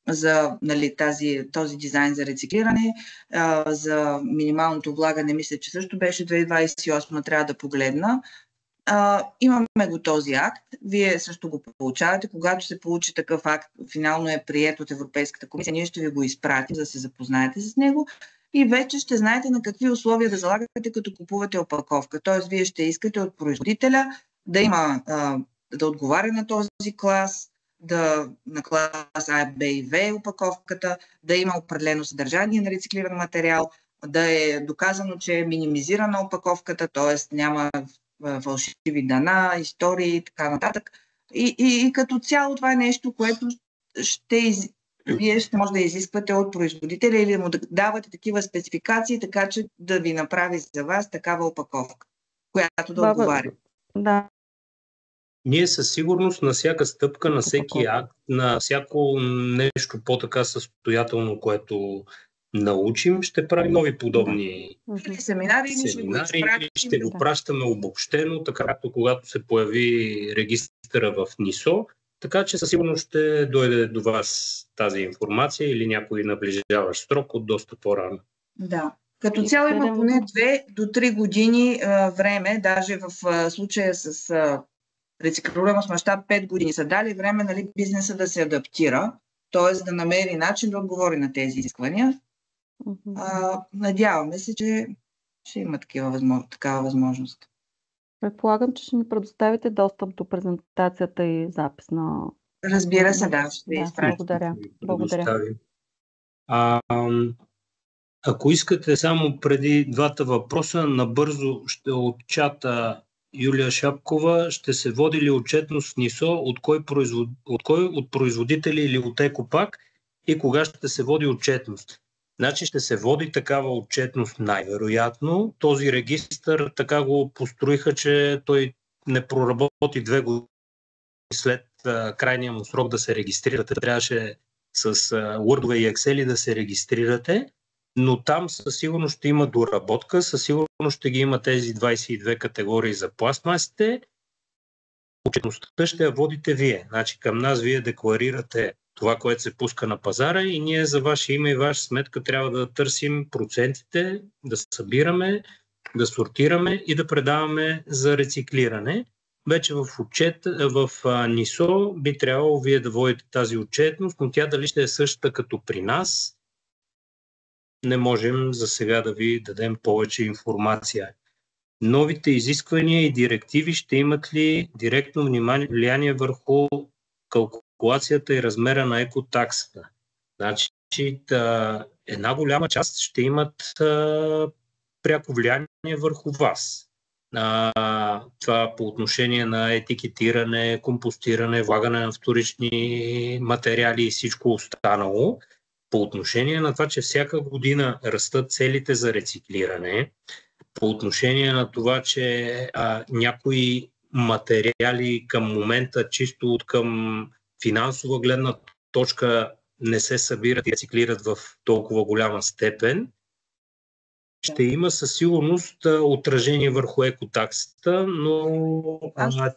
за този дизайн за рециклиране, за минималното влагане, мисля, че също беше 2028, трябва да погледна. Имаме го този акт, вие също го получавате. Когато се получи такъв акт, финално е приет от Европейската комисия, ние ще ви го изпратим, за да се запознаете с него и вече ще знаете на какви условия да залагате, като купувате опаковка. Тоест, вие ще искате от производителя да има, да отговаря на този клас, на клас А, Б и В опаковката, да има определено съдържание на рециклиран материал, да е доказано, че е минимизирана опаковката, т.е. няма фалшиви дана, истории и така нататък. И като цяло това е нещо, което вие ще може да изисквате от производителя или да му давате такива спецификации, така че да ви направи за вас такава опаковка, която да отговаря. Да. Ние със сигурност на всяка стъпка, на всеки акт, на всяко нещо по-така състоятелно, което научим, ще правим нови подобни семинари, ще го пращаме обобщено, така както когато се появи регистъра в НИСО, така че със сигурност ще дойде до вас тази информация или някой наближаващ срок от доста по-рано. Да. Като цяло има поне 2 до 3 години време, даже в случая с рециклируема с мащаб 5 години са дали време бизнеса да се адаптира, т.е. да намери начин да отговори на тези изисквания. Надяваме се, че ще има такава възможност. Предполагам, че ще ни предоставите достъп до презентацията и запис на... Разбира се, да. Ще Благодаря. Ако искате само преди двата въпроса, набързо ще отчата Юлия Шапкова, ще се води ли отчетност в НИСО, от кой от производители или от Екопак и кога ще се води отчетност? Значи ще се води такава отчетност най-вероятно. Този регистър така го построиха, че той не проработи 2 години след крайния му срок да се регистрирате. Трябваше с Word и Excel да се регистрирате, но там със сигурност ще има доработка, със сигурност ще ги има тези 22 категории за пластмасите. Отчетността ще я водите вие. Значи към нас вие декларирате това, което се пуска на пазара и ние за ваше име и ваша сметка трябва да търсим процентите, да събираме, да сортираме и да предаваме за рециклиране. Вече в НИСО би трябвало вие да водите тази отчетност, но тя дали ще е същата като при нас, не можем за сега да ви дадем повече информация. Новите изисквания и директиви ще имат ли директно влияние върху калкулацията и размера на екотаксата? Значи, една голяма част ще имат пряко влияние върху вас. Това по отношение на етикетиране, компостиране, влагане на вторични материали и всичко останало. По отношение на това, че всяка година растат целите за рециклиране, по отношение на това, че някои материали към момента чисто от към финансова гледна точка не се събират и рециклират в толкова голяма степен, ще има със сигурност отражение върху екотаксата, но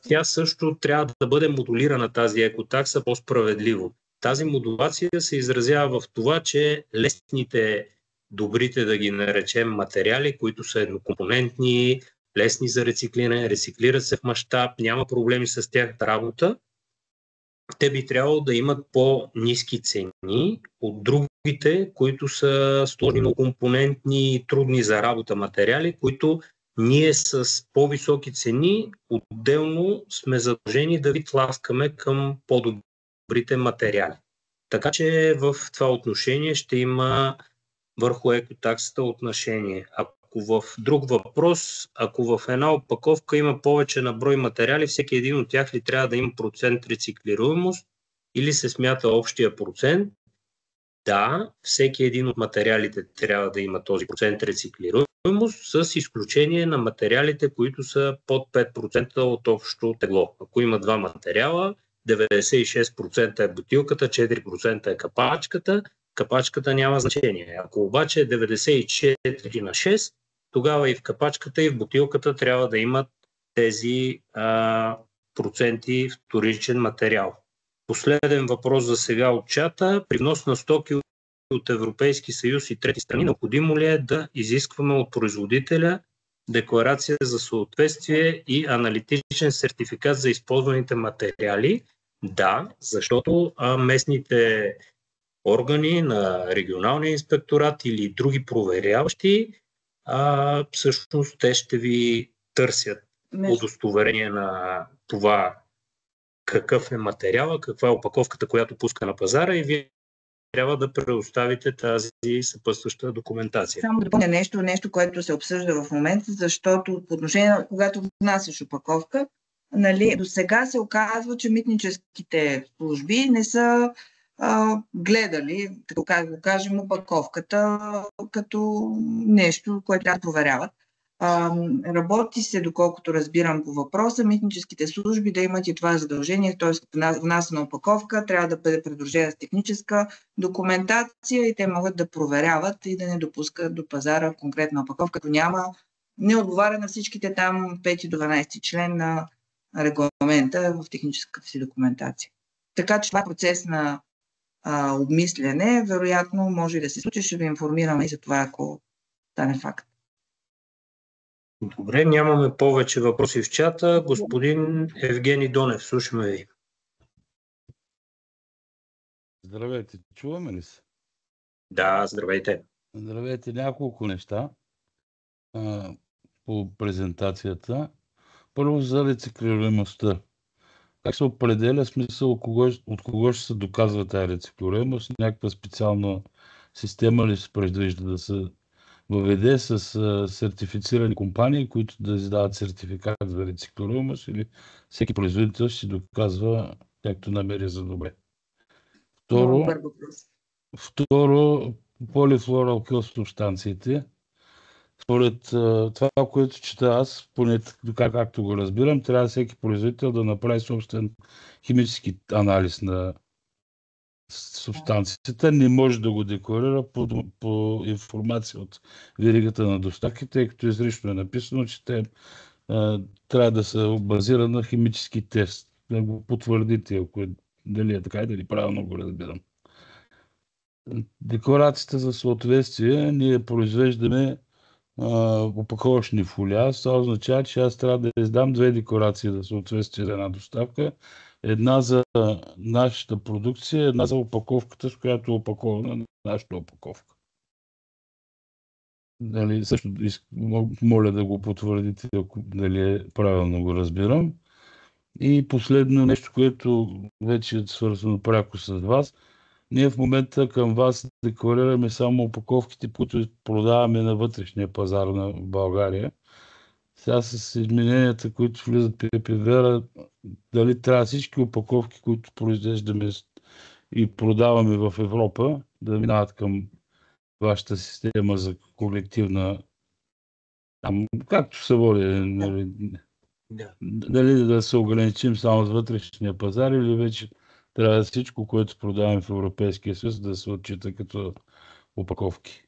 тя също трябва да бъде модулирана, тази екотакса, по-справедливо. Тази модулация се изразява в това, че лесните, добрите да ги наречем материали, които са еднокомпонентни, лесни за рециклиране, рециклират се в мащаб, няма проблеми с тяхната работа, те би трябвало да имат по-ниски цени от другите, които са сложни многокомпонентни и трудни за работа материали, които ние с по-високи цени отделно сме задължени да ви тласкаме към по-добрите материали. Така че в това отношение ще има върху екотаксата отношение. Ако в друг въпрос, ако в една опаковка има повече на брой материали, всеки един от тях ли трябва да има процент рециклируемост или се смята общия процент? Да, всеки един от материалите трябва да има този процент рециклируемост, с изключение на материалите, които са под 5% от общото тегло. Ако има 2 материала, 96% е бутилката, 4% е капачката, капачката няма значение. Ако обаче е 94 на 6, тогава и в капачката, и в бутилката трябва да имат тези проценти вторичен материал. Последен въпрос за сега от чата. При внос на стоки от Европейски съюз и трети страни, необходимо ли е да изискваме от производителя декларация за съответствие и аналитичен сертификат за използваните материали? Да, защото местните органи на регионалния инспекторат или други проверяващи, всъщност те ще ви търсят удостоверение на това какъв е материала, каква е опаковката, която пуска на пазара и вие трябва да предоставите тази съпътстваща документация. Само да допълня нещо, което се обсъжда в момента, защото по отношение на когато внасяш опаковка, нали, до сега се оказва, че митническите служби не са гледали, така как да кажем, опаковката като нещо, което трябва да проверяват. Работи се, доколкото разбирам по въпроса, митническите служби да имат и това задължение, т.е. внасяна опаковка трябва да бъде придружена с техническа документация и те могат да проверяват и да не допускат до пазара конкретна опаковка, като не отговаря на всичките там 5 до 12 член на регламента в техническата си документация. Така че това е процес на обмислене, вероятно може и да се случи, ще ви информираме и за това, ако стане факт. Добре, нямаме повече въпроси в чата. Господин Евгений Донев, слушаме ви. Здравейте, чуваме ли се? Да, здравейте. Здравейте, няколко неща по презентацията. Първо за рециклируемостта. Как се определя смисъл от кого ще се доказва тази рециклируемост? Някаква специална система ли се предвижда да се въведе с сертифицирани компании, които да издават сертификат за рециклируемост, или всеки производител ще доказва както намери за добре? Второ, полифлоралкил субстанциите. Според това, което чета аз, поне както го разбирам, трябва всеки производител да направи собствен химически анализ на субстанцията. Не може да го декларира по информация от веригата на доставки, тъй като изрично е написано, че те трябва да се базира на химически тест. Да го потвърдите, ако дали е така и дали правилно го разбирам. Декларацията за съответствие, ние произвеждаме опаковъчни фолия. Това означава, че аз трябва да издам 2 декларации за съответствие за една доставка. Една за нашата продукция, една за опаковката, с която е опакована на нашата опаковка. Дали, също моля да го потвърдите, дали е правилно го разбирам. И последно нещо, което вече е свързано пряко с вас. Ние в момента към вас декларираме само опаковките, които продаваме на вътрешния пазар на България. Сега с измененията, които влизат при ППВ, дали трябва всички опаковки, които произвеждаме и продаваме в Европа, да минават към вашата система за колективна, както се води, дали да се ограничим само с вътрешния пазар, или вече трябва всичко, което продаваме в Европейския съюз, да се отчита като опаковки.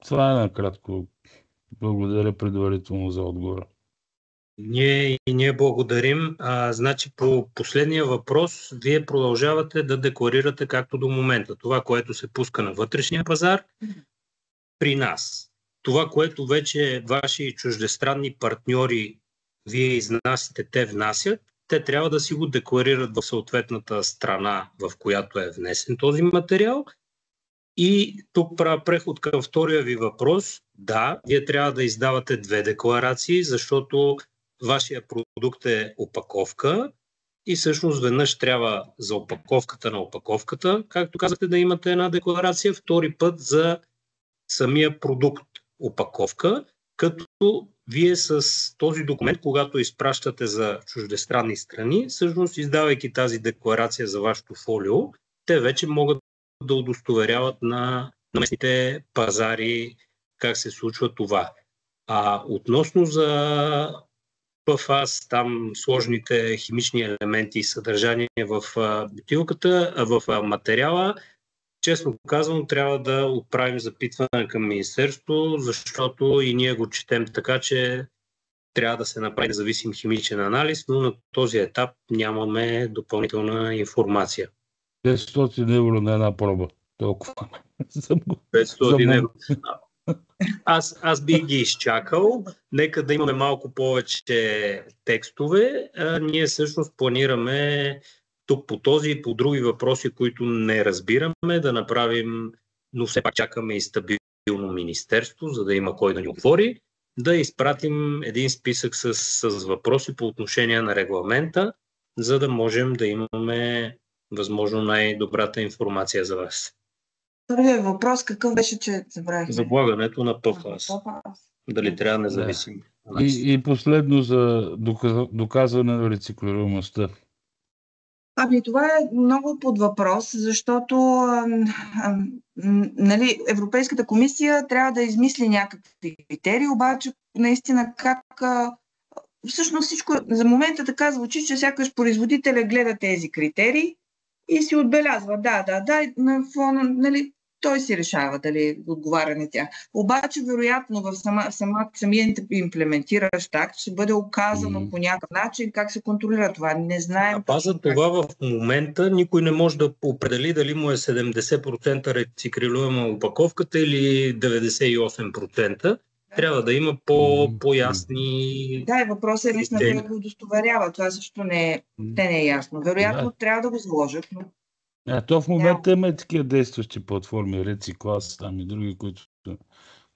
Това е накратко. Благодаря предварително за отговора. Ние благодарим. Значи по последния въпрос, вие продължавате да декларирате както до момента. Това, което се пуска на вътрешния пазар, при нас. Това, което вече ваши чуждестранни партньори вие изнасяте, те внасят, те трябва да си го декларират в съответната страна, в която е внесен този материал. И тук правя преход към втория ви въпрос. Да, вие трябва да издавате 2 декларации, защото вашия продукт е опаковка и всъщност веднъж трябва за опаковката на опаковката, както казахте, да имате една декларация, втори път за самия продукт опаковка, като вие с този документ, когато изпращате за чуждестранни страни, всъщност издавайки тази декларация за вашето фолио, те вече могат да удостоверяват на местните пазари как се случва това. Относно за ПФАС, там сложните химични елементи и съдържание в бутилката, в материала, честно казвам, трябва да отправим запитване към Министерството, защото и ние го четем така, че трябва да се направи независим химичен анализ, но на този етап нямаме допълнителна информация. 500 евро на една проба. Толкова. 500 евро. Аз бих ги изчакал. Нека да имаме малко повече текстове. Ние всъщност планираме тук по този и по други въпроси, които не разбираме, да направим, но все пак чакаме и стабилно министерство, за да има кой да ни отвори, да изпратим един списък с въпроси по отношение на регламента, за да можем да имаме възможно най-добрата информация за вас. Първият въпрос какъв беше, че забравих? За влагането на ПФАС. Дали трябва независимо? И последно за доказване на рециклируемостта. Ами това е много под въпрос, защото нали, Европейската комисия трябва да измисли някакви критерии, обаче наистина как... всъщност всичко за момента така звучи, че сякаш производителя гледа тези критерии и си отбелязва да, на фона, нали, той си решава дали отговаря на тях. Обаче, вероятно, в самия имплементиращ акт ще бъде оказано по някакъв начин как се контролира това. Не знаем. На база това в момента никой не може да определи дали му е 70% рециклируема опаковката или 98%. Трябва да има по-ясни... Да, и въпросът е наистина да го удостоверява. Това също не е ясно. Вероятно трябва да го заложат, но... То в момента има такива действащи платформи, Рециклас, там и други, които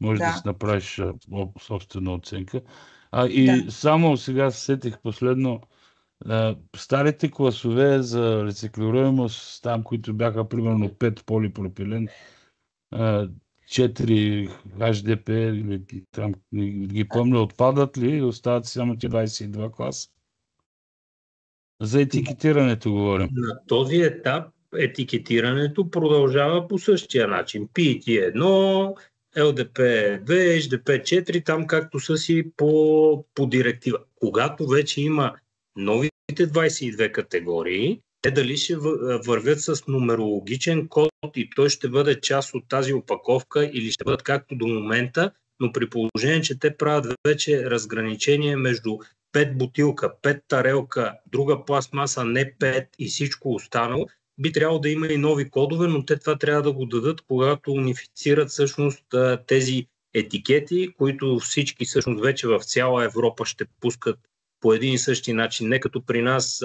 може да си направиш собствена оценка. Само сега сетих последно, старите класове за рециклируемост, там, които бяха примерно 5 полипропилен, 4 HDP, или там ги помня, отпадат ли и остават само 22 класа? За етикетирането говорим. На този етап етикетирането продължава по същия начин. PET1, LDP2, HDP4, там както са си по директива. Когато вече има новите 22 категории, те дали ще вървят с нумерологичен код и той ще бъде част от тази опаковка или ще бъдат както до момента, но при положение, че те правят вече разграничение между 5 бутилка, 5 тарелка, друга пластмаса, не 5 и всичко останало, би трябвало да има и нови кодове, но те това трябва да го дадат, когато унифицират всъщност тези етикети, които всички всъщност вече в цяла Европа ще пускат по един и същи начин. Не като при нас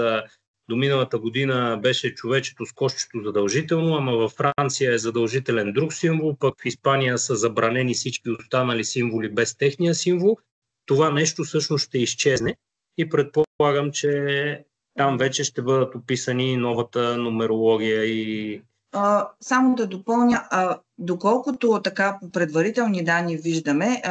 до миналата година беше човечето с кошчето задължително, ама във Франция е задължителен друг символ, пък в Испания са забранени всички останали символи без техния символ. Това нещо всъщност ще изчезне и предполагам, че там вече ще бъдат описани новата нумерология и... Само да допълня, доколкото така по предварителни данни виждаме,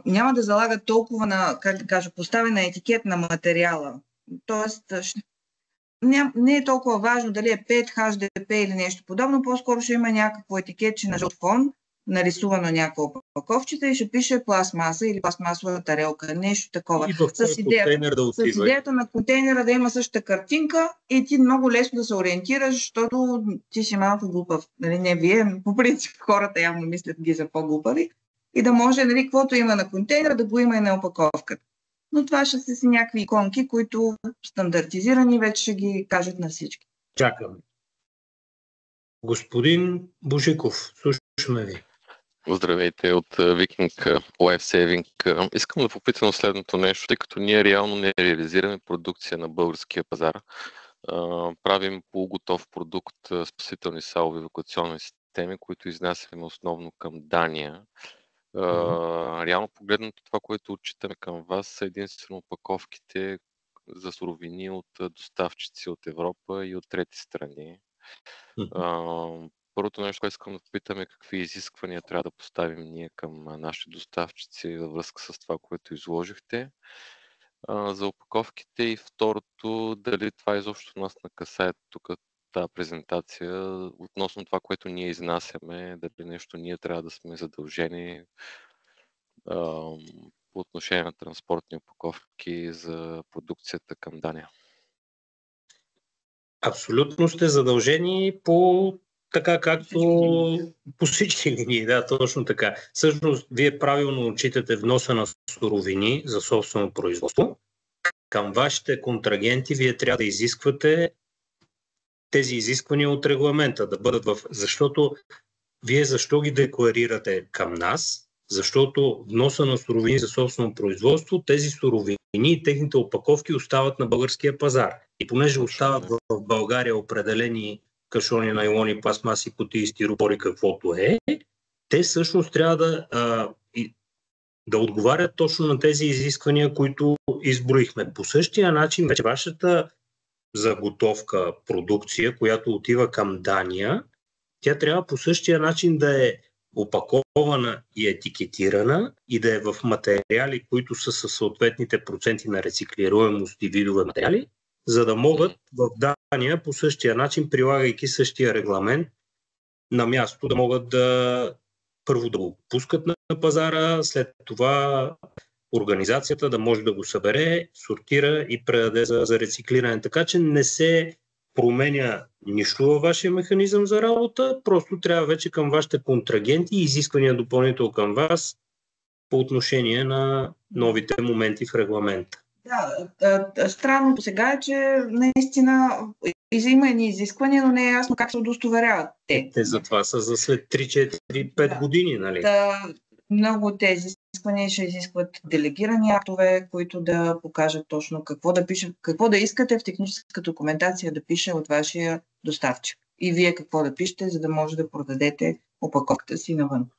няма да залагат толкова на, как да кажа, поставена етикет на материала. Тоест, не е толкова важно дали е 5 HDP или нещо подобно, по-скоро ще има някакво етикетче на жълт фон, нарисувано някаква опаковчета и ще пише пластмаса или пластмасова тарелка, нещо такова. И в с идеята на контейнера да има същата картинка и ти много лесно да се ориентираш, защото ти си малко глупав. Нали, не вие, по принцип хората явно мислят ги за по-глупави. И да може, нали, каквото има на контейнера, да го има и на опаковката. Но това ще са си някакви иконки, които стандартизирани вече ще ги кажат на всички. Чакаме. Господин Божиков, слушаме ви. Здравейте от Viking Life Saving. Искам да попитам следното нещо, тъй като ние реално не реализираме продукция на българския пазар. Правим полуготов продукт, спасителни салови евакуационни системи, които изнасяме основно към Дания. Реално погледнато това, което отчитаме към вас, са единствено опаковките за суровини от доставчици от Европа и от трети страни. Първото нещо, което искам да попитаме, какви изисквания трябва да поставим ние към нашите доставчици във връзка с това, което изложихте за опаковките, и второто, дали това изобщо нас накасае тук тази презентация относно това, което ние изнасяме, дали нещо ние трябва да сме задължени по отношение на транспортни опаковки за продукцията към Дания. Абсолютно сте задължени по така както по всички линии, да, точно така. Всъщност, вие правилно отчитате вноса на суровини за собствено производство. Към вашите контрагенти вие трябва да изисквате тези изисквания от регламента, да бъдат защото вие защо ги декларирате към нас? Защото вноса на суровини за собствено производство, тези суровини и техните опаковки остават на българския пазар. И понеже остават в България определени кашони, найлони, пластмаси, кутии, стиропори, каквото е, те всъщност трябва да да отговарят точно на тези изисквания, които изброихме. По същия начин вече вашата заготовка продукция, която отива към Дания, тя трябва по същия начин да е опакована и етикетирана и да е в материали, които са със съответните проценти на рециклируемост и видове материали, за да могат в Дания по същия начин, прилагайки същия регламент, на място да могат да първо да го пускат на пазара, след това организацията да може да го събере, сортира и предаде за рециклиране. Така че не се променя нищо във вашия механизъм за работа, просто трябва вече към вашите контрагенти и изисквания допълнително към вас по отношение на новите моменти в регламента. Да, странното сега е, че наистина има едни изисквания, но не е ясно как се удостоверяват те. Те затова са за след 3-4-5 години, нали? Много от тези изисквания ще изискват делегирани актове, които да покажат точно какво да искате в техническата документация да пише от вашия доставчик. И вие какво да пишете, за да може да продадете опаковката си навън.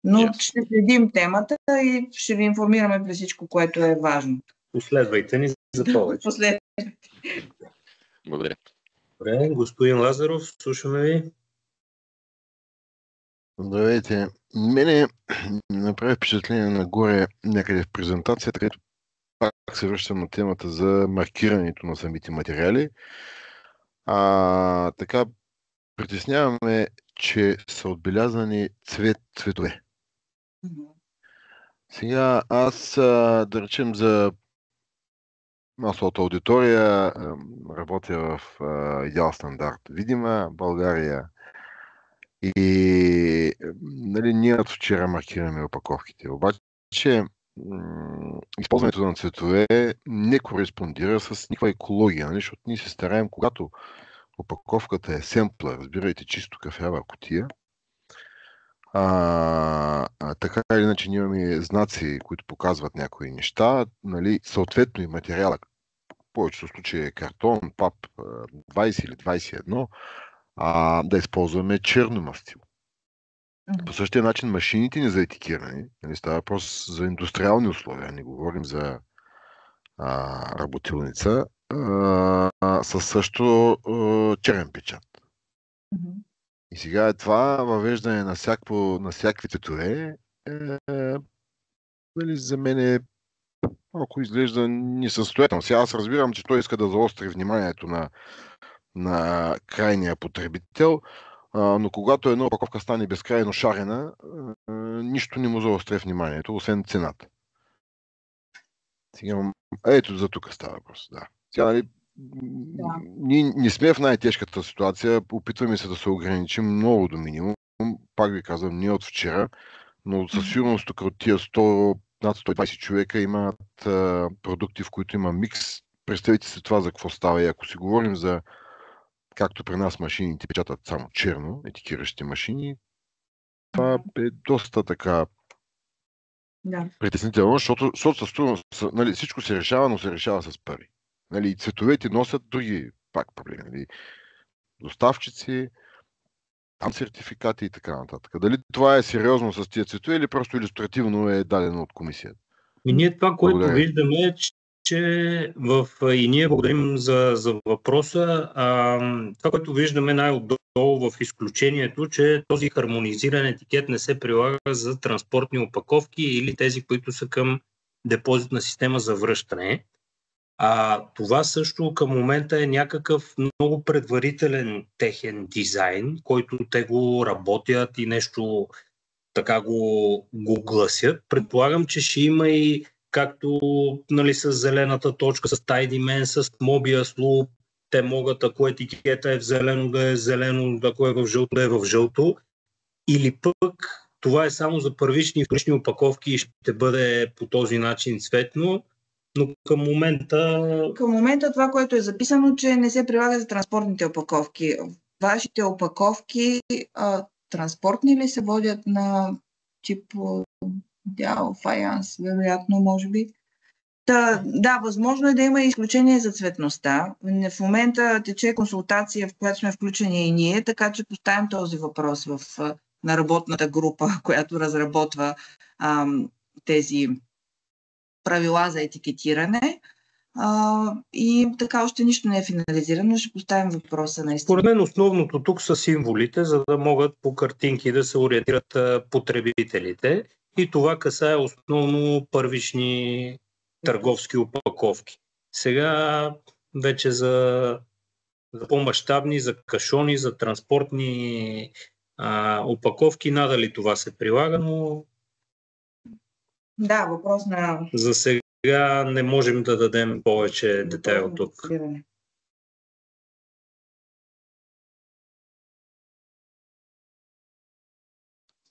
Но ще следим темата и ще ви информираме при всичко, което е важно. Последвайте ни за повече. Благодаря. Добре, господин Лазаров, слушаме ви. Здравейте. Мене направи впечатление нагоре някъде в презентацията, където пак се връщам на темата за маркирането на самите материали. Така, притесняваме, че са отбелязани цветове. Сега аз, да речем, за масовата аудитория работя в Идеал Стандарт Видима, България. И нали, ние от вчера маркираме опаковките. Обаче използването на цветове не кореспондира с никаква екология, нали, защото ние се стараем, когато опаковката е семпла, разбирайте, чисто кафява кутия, така или иначе ние имаме знаци, които показват някои неща, нали, съответно и материала, в повечето случаи е картон, пап 20 или 21, да използваме черно мастило. По същия начин машините ни за етикиране, нали, става въпрос за индустриални условия, не говорим за работилница, със също черен печат. И сега това въвеждане на всякакви цветове, нали, за мен е малко изглежда несъстоятелно. Сега аз разбирам, че той иска да заостри вниманието на крайния потребител, но когато една опаковка стане безкрайно шарена, нищо не му заостря вниманието, освен цената. Сега, ето за тук става въпрос. Да. Сега, нали, ние не сме в най-тежката ситуация, опитваме се да се ограничим много до минимум. Пак ви казвам, не от вчера, но със сигурност тук от тия 100, над 120 човека имат продукти, в които има микс. Представете си това за какво става. И ако си говорим за, както при нас машините печатат само черно, етикиращите машини, това е доста така притеснително, защото нали, всичко се решава, но се решава с пари. Нали, цветовете носят други пак проблеми. Нали, доставчици, там сертификати и така нататък. Дали това е сериозно с тия цветове или просто илюстративно е дадено от комисията? И ние това, което виждаме е, че и ние благодарим за въпроса. Това, което виждаме най-отдолу в изключението, че този хармонизиран етикет не се прилага за транспортни опаковки или тези, които са към депозитна система за връщане. Това също към момента е някакъв много предварителен техен дизайн, който те го работят и нещо така го гласят. Предполагам, че ще има и както, нали, с зелената точка, с TidyMan, с Mobius Loop, те могат, ако етикета е в зелено, да е зелено, ако е в жълто, да е в жълто. Или пък това е само за първични и вторични опаковки и ще бъде по този начин цветно. Но към момента това, което е записано, че не се прилага за транспортните опаковки. Вашите опаковки транспортни ли се водят на тип дял, фаянс, вероятно, може би? Да, възможно е да има изключение за цветността. В момента тече консултация, в която сме включени и ние, така че поставям този въпрос на работната група, която разработва тези правила за етикетиране. И така още нищо не е финализирано. Ще поставим въпроса наистина. Според мен основното тук са символите, за да могат по картинки да се ориентират потребителите. И това касае основно първични търговски опаковки. Сега вече за по-мащабни, за кашони, за транспортни опаковки, надали това се прилага, но да, въпрос на... За сега не можем да дадем повече детайл тук.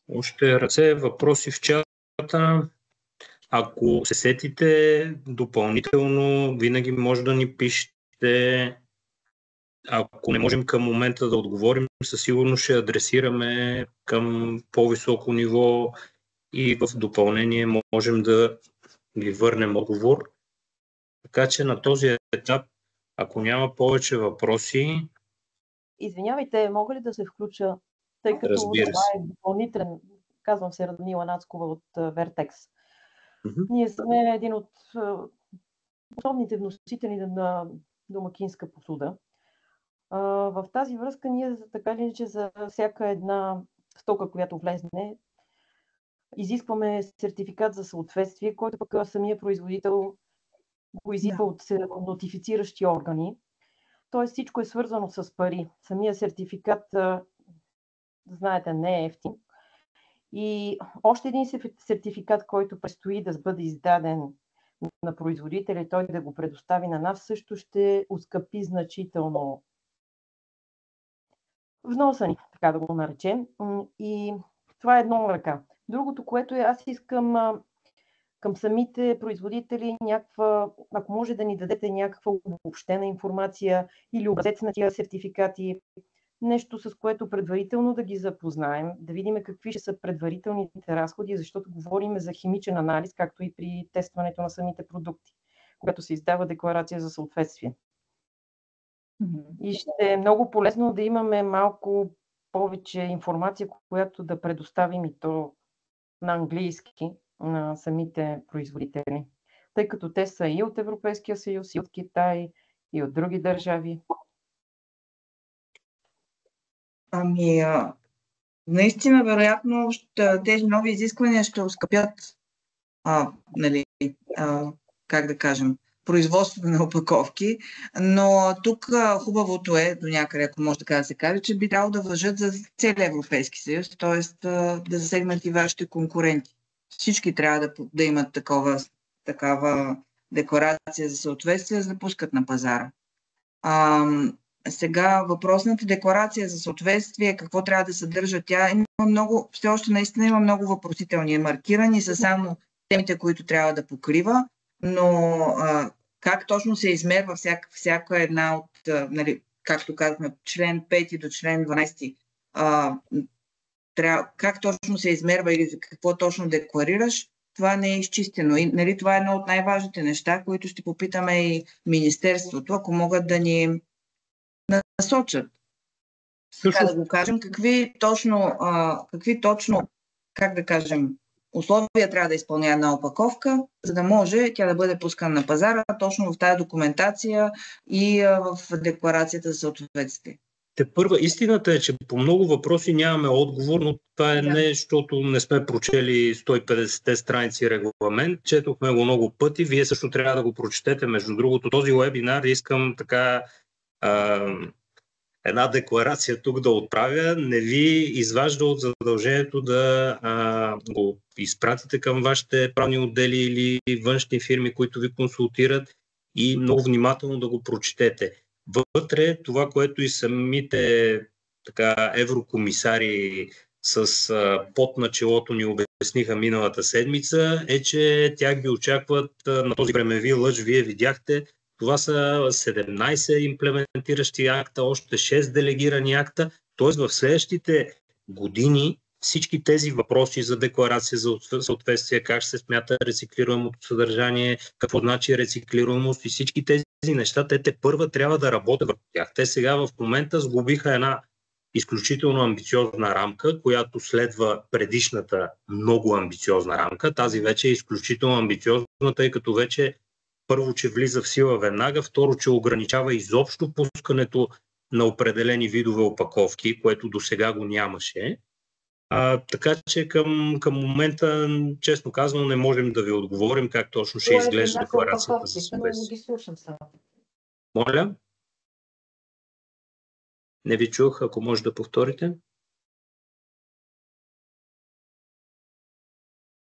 Още ръце, въпроси в чата. Ако се сетите допълнително, винаги може да ни пишете. Ако не можем към момента да отговорим, със сигурност ще адресираме към по-високо ниво и в допълнение можем да ви върнем отговор. Така че на този етап, ако няма повече въпроси... Извинявайте, мога ли да се включа, тъй като това е допълнителен, казвам се Радмила Нацкова от Vertex. Ние сме един от основните вносители на домакинска посуда. В тази връзка ние така или иначе за всяка една стока, която влезне, изискваме сертификат за съответствие, който пък самия производител го изисква от нотифициращи органи. Тоест всичко е свързано с пари. Самия сертификат, знаете, не е евтин. И още един сертификат, който предстои да бъде издаден на производителя и той да го предостави на нас, също ще оскъпи значително вноса ни, така да го наречем. И това е едно ръка. Другото, което е, аз искам към самите производители ако може да ни дадете някаква обобщена информация или образец на тия сертификати, нещо с което предварително да ги запознаем, да видим какви ще са предварителните разходи, защото говорим за химичен анализ, както и при тестването на самите продукти, когато се издава декларация за съответствие. И ще е много полезно да имаме малко повече информация, която да предоставим и то на английски на самите производители, тъй като те са и от Европейския съюз, и от Китай, и от други държави. Наистина, вероятно, тези нови изисквания ще оскъпят, как да кажем, производството на опаковки, но тук хубавото е, до някъде, ако може така да се каже, че би трябвало да важат за целия Европейски съюз, т.е. да засегнат и вашите конкуренти. Всички трябва да имат такава декларация за съответствие, за да пускат на пазара. Сега въпросната декларация за съответствие, какво трябва да съдържа тя, все още наистина има много въпросителни. Маркирани са само темите, които трябва да покрива, но как точно се измерва всяка една от, както казахме, член 5 до член 12, как точно се измерва или за какво точно декларираш, това не е изчистено. И, това е едно от най-важните неща, които ще попитаме и Министерството, ако могат да ни насочат. Така да го кажем, какви точно, как да кажем, условия трябва да изпълнява една опаковка, за да може тя да бъде пускана на пазара точно в тази документация и в декларацията за съответствие. Първа истината е, че по много въпроси нямаме отговор, но това е не, защото не сме прочели 150 страници регламент. Четохме го много пъти. Вие също трябва да го прочетете. Между другото, този вебинар искам така една декларация тук да отправя. Не ви изважда от задължението да го изпратите към вашите правни отдели или външни фирми, които ви консултират и много внимателно да го прочетете. Вътре това, което и самите еврокомисари с пот на челото ни обясниха миналата седмица, е, че тях ги очакват на този времеви лъч. Вие видяхте, това са 17 имплементиращи акта, още 6 делегирани акта. Т.е. в следващите години всички тези въпроси за декларация за съответствие, как се смята рециклируемото съдържание, какво значи рециклируемост и всички тези неща, те първа трябва да работят върху тях. Те сега в момента сглобиха една изключително амбициозна рамка, която следва предишната много амбициозна рамка. Тази вече е изключително амбициозна, тъй като вече първо, че влиза в сила веднага, второ, че ограничава изобщо пускането на определени видове опаковки, което до сега го нямаше. Така че към момента, честно казано, не можем да ви отговорим как точно ще изглежда декларацията за СОБЕС. Моля? Не ви чух, ако може да повторите.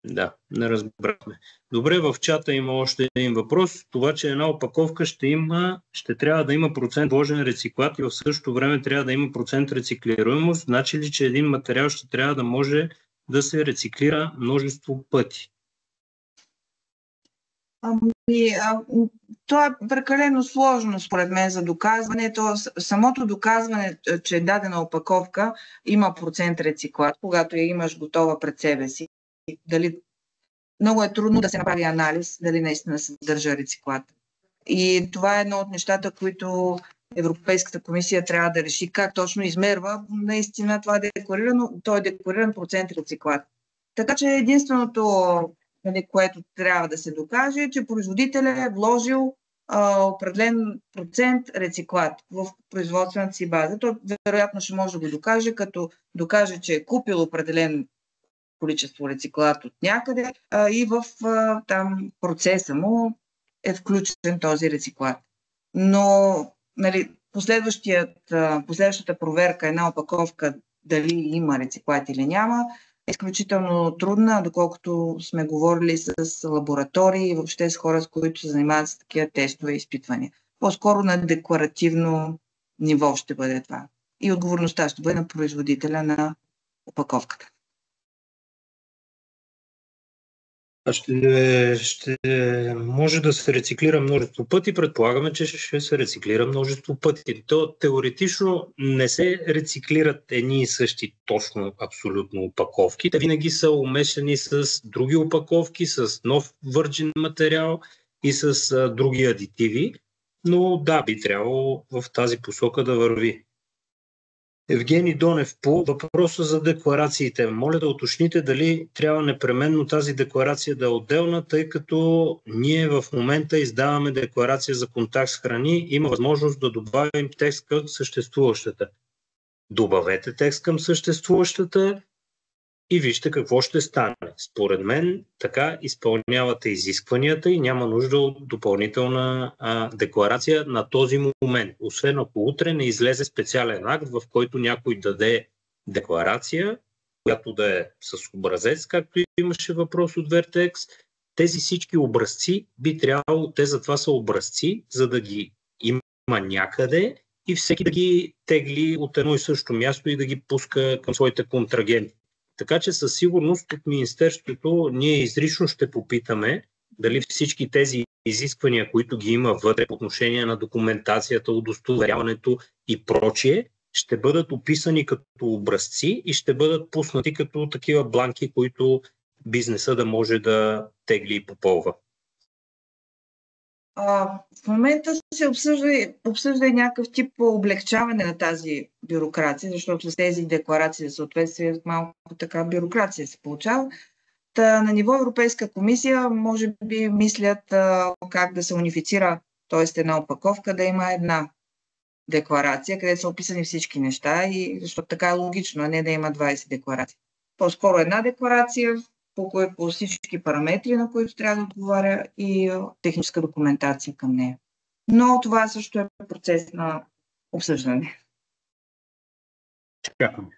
Да, не разбрахме. Добре, в чата има още един въпрос. Това, че една опаковка ще трябва да има процент вложен рециклат и в същото време трябва да има процент рециклируемост, значи ли, че един материал ще трябва да може да се рециклира множество пъти? Това е прекалено сложно, според мен, за доказване. Самото доказване, че дадена опаковка има процент рециклат, когато я имаш готова пред себе си, много е трудно да се направи анализ дали наистина се съдържа рециклат. И това е едно от нещата, които Европейската комисия трябва да реши как точно измерва. Наистина това е декларирано, той е деклариран процент рециклат. Така че единственото, което трябва да се докаже, е, че производителят е вложил определен процент рециклат в производствената си база. Той вероятно ще може да го докаже, като докаже, че е купил определен количество рециклат от някъде и в там процеса му е включен този рециклат. Но последващата проверка, една опаковка дали има рециклат или няма, е изключително трудна, доколкото сме говорили с лаборатории и въобще с хора, с които се занимават с такива тестове и изпитвания. По-скоро на декларативно ниво ще бъде това. И отговорността ще бъде на производителя на опаковката. Ще може да се рециклира множество пъти. Предполагаме, че ще се рециклира множество пъти. То теоретично не се рециклират едни и същи точно абсолютно опаковки. Те винаги са умешани с други опаковки, с нов върджен материал и с други адитиви. Но да, би трябвало в тази посока да върви. Евгений Донев по въпроса за декларациите. Моля да уточните дали трябва непременно тази декларация да е отделна, тъй като ние в момента издаваме декларация за контакт с храни. Има възможност да добавим текст към съществуващата. Добавете текст към съществуващата и вижте какво ще стане. Според мен така изпълнявате изискванията и няма нужда от допълнителна декларация на този момент. Освен ако утре не излезе специален акт, в който някой даде декларация, която да е с образец, както имаше въпрос от Vertex. Тези всички образци би трябвало, те затова са образци, за да ги има някъде и всеки да ги тегли от едно и също място и да ги пуска към своите контрагенти. Така че със сигурност от Министерството ние изрично ще попитаме дали всички тези изисквания, които ги има вътре по отношение на документацията, удостоверяването и прочие, ще бъдат описани като образци и ще бъдат пуснати като такива бланки, които бизнеса да може да тегли и попълва. В момента се обсъжда и някакъв тип облегчаване на тази бюрокрация, защото с тези декларации за съответствие малко така бюрокрация се получава. На ниво Европейска комисия може би мислят как да се унифицира, т.е. една опаковка да има една декларация, където са описани всички неща, и защото така е логично, а не да има 20 декларации. По-скоро една декларация по всички параметри, на които трябва да отговаря, и техническа документация към нея. Но това също е процес на обсъждане. Чакаме.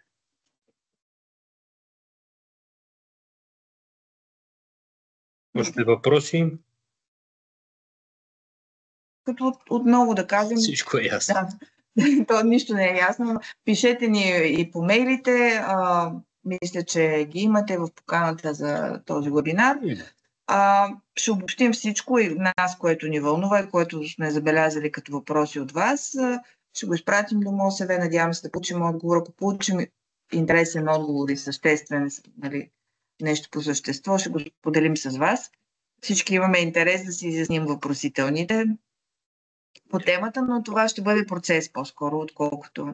Още въпроси? Като отново да кажем... Всичко е ясно. Да, то нищо не е ясно. Пишете ни и по мейлите. Мисля, че ги имате в поканата за този вебинар. Ще обобщим всичко и нас, което ни вълнува и което сме забелязали като въпроси от вас. Ще го изпратим до МОСВ. Надявам се да получим отговор. Ако получим интересен отговор и съществен, нещо по същество, ще го споделим с вас. Всички имаме интерес да си изясним въпросителните по темата, но това ще бъде процес по-скоро, отколкото...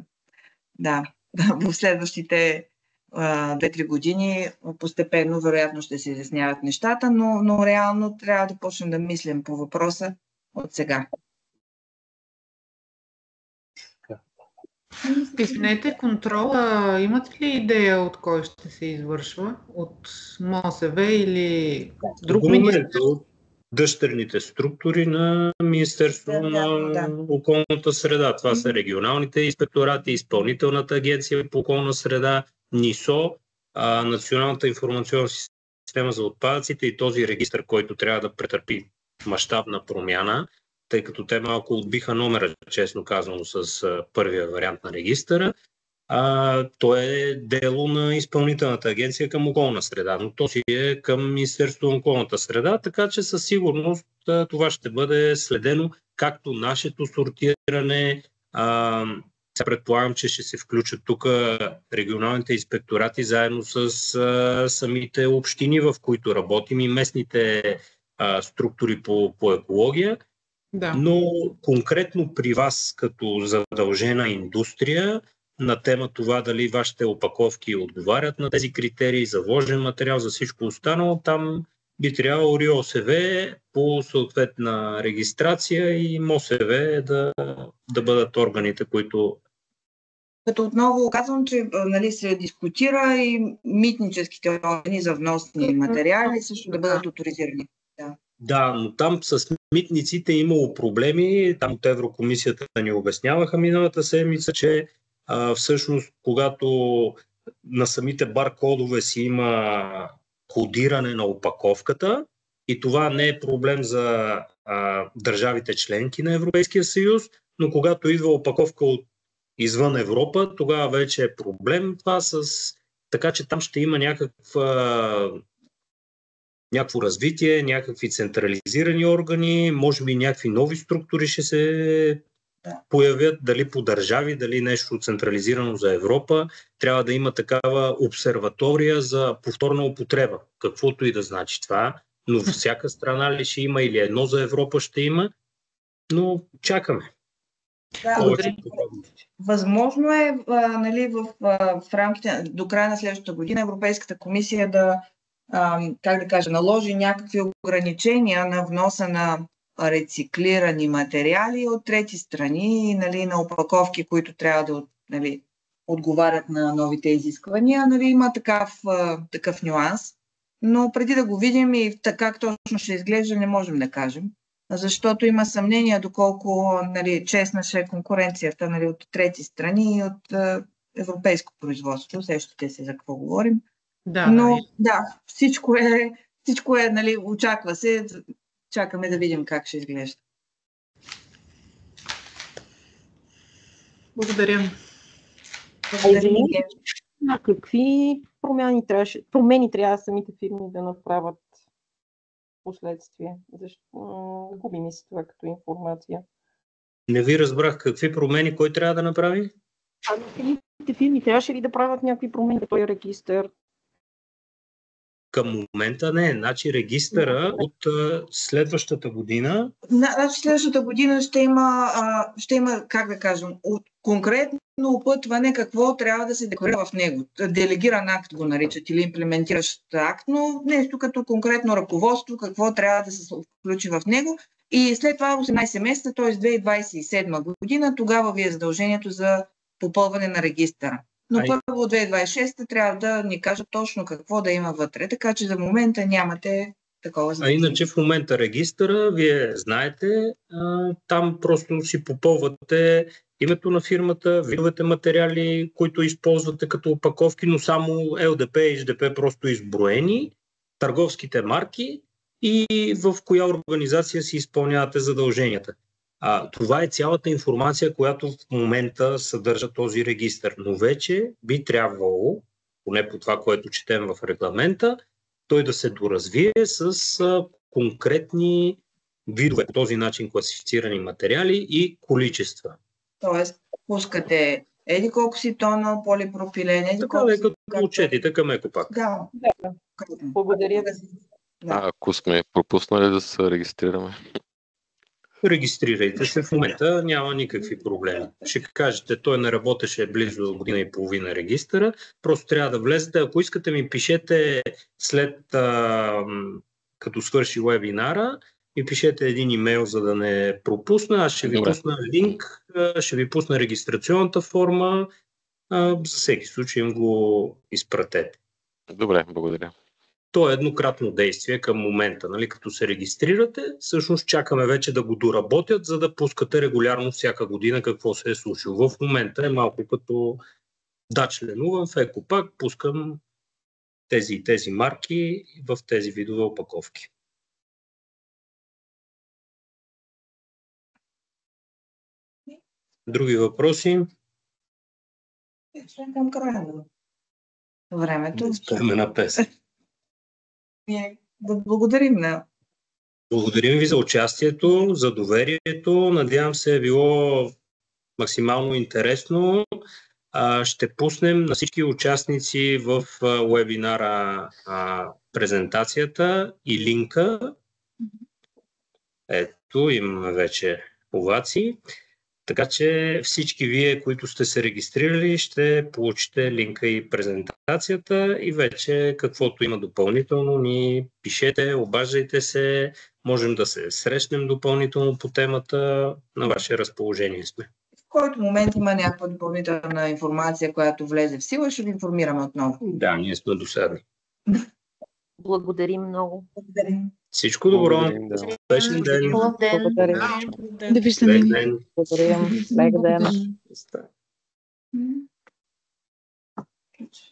Да. в следващите 2-3 години постепенно вероятно ще се изясняват нещата, но реално трябва да почнем да мислим по въпроса от сега. Писнете контрола, имат ли идея от кой ще се извършва? От МОСВ или друг министр? От дъщерните структури на Министерството на околната среда. Това са регионалните инспекторати, Изпълнителната агенция по околна среда, НИСО, Националната информационна система за отпадъците и този регистър, който трябва да претърпи мащабна промяна, тъй като те малко отбиха номера, честно казано, с първия вариант на регистъра. То е дело на Изпълнителната агенция към околна среда, но то си е към Министерството на околната среда, така че със сигурност това ще бъде следено, както нашето сортиране. Предполагам, че ще се включат тук регионалните инспекторати заедно с самите общини, в които работим, и местните структури по екология. Да. Но конкретно при вас като задължена индустрия на тема това дали вашите опаковки отговарят на тези критерии за вложен материал, за всичко останало, там би трябвало РИОСВ по съответна регистрация и МОСВ да бъдат органите, които... Като отново казвам, че се дискутира и митническите органи за вносни материали също да бъдат оторизирани. Да, но там с митниците имало проблеми. Там от Еврокомисията ни обясняваха миналата седмица, че всъщност когато на самите баркодове си има кодиране на опаковката и това не е проблем за държавите членки на Европейския съюз, но когато идва опаковка от извън Европа, тогава вече е проблем това така че там ще има някакво развитие, някакви централизирани органи, може би някакви нови структури ще се появят, дали по държави, дали нещо централизирано за Европа. Трябва да има такава обсерватория за повторна употреба, каквото и да значи това, но всяка страна ли ще има или едно за Европа ще има, но чакаме. Възможно е в рамките до края на следващата година Европейската комисия да наложи някакви ограничения на вноса на рециклирани материали от трети страни, на опаковки, които трябва да отговарят на новите изисквания. Има такъв нюанс, но преди да го видим и как точно ще изглежда, не можем да кажем, защото има съмнение доколко честна ще е конкуренцията от трети страни и от европейско производство. Сещате се за какво говорим. Но всичко е очаква се, чакаме да видим как ще изглежда. Благодаря. Какви промени трябва самите фирми да направят последствие? Защо губи ми се това като информация? Не ви разбрах какви промени кой трябва да направи? Самите фирми трябваше ли да правят някакви промени в този регистър? Към момента не. Значи регистъра от следващата година... Следващата година ще има, как да кажем, конкретно опътване какво трябва да се декларира в него. Делегиран акт го наричат или имплементиращ акт, но нещо като конкретно ръководство, какво трябва да се включи в него. И след това 18 месеца, т.е. 2027 година, тогава ви е задължението за попълване на регистъра. Но първо 2026 трябва да ни кажат точно какво да има вътре, така че за момента нямате такова задължение. Иначе в момента регистъра, вие знаете, там просто си попълвате името на фирмата, видовете материали, които използвате като опаковки, но само ЛДП и ЖДП просто изброени, търговските марки и в коя организация си изпълнявате задълженията. Това е цялата информация, която в момента съдържа този регистър. Но вече би трябвало, поне по това, което четем в регламента, той да се доразвие с конкретни видове, по този начин класифицирани материали и количества. Тоест, пускате колко си тона полипропилен, така е като отчетите към Екопак. Да. Благодаря. Ако сме пропуснали да се регистрираме. Регистрирайте се, в момента няма никакви проблеми. Ще кажете, той не работеше близо година и половина регистъра, просто трябва да влезете. Ако искате, ми пишете след като свърши вебинара, ми пишете един имейл, за да не пропусна. Аз ще ви пусна линк, ще ви пусна регистрационната форма. За всеки случай им го изпратете. Добре, благодаря. То е еднократно действие към момента. Нали? Като се регистрирате, всъщност чакаме вече да го доработят, за да пускате регулярно всяка година какво се е случило. В момента е малко като да членувам в Екопак, пускам тези марки в тези видове опаковки. Други въпроси? Към края на времето. Спеме на песен. Да благодарим на... Благодарим ви за участието, за доверието. Надявам се е било максимално интересно. Ще пуснем на всички участници в вебинара презентацията и линка. Ето, имаме вече овации. Така че всички вие, които сте се регистрирали, ще получите линка и презентацията и вече каквото има допълнително ни пишете, обаждайте се, можем да се срещнем допълнително по темата, на ваше разположение сме. В който момент има някаква допълнителна информация, която влезе в сила, ще ви информираме отново. Да, ние сме досадни. Благодарим много. Благодарим. Всичко добро. Успешен ден. Довиждане. Благодарим. Лек ден. Ключ.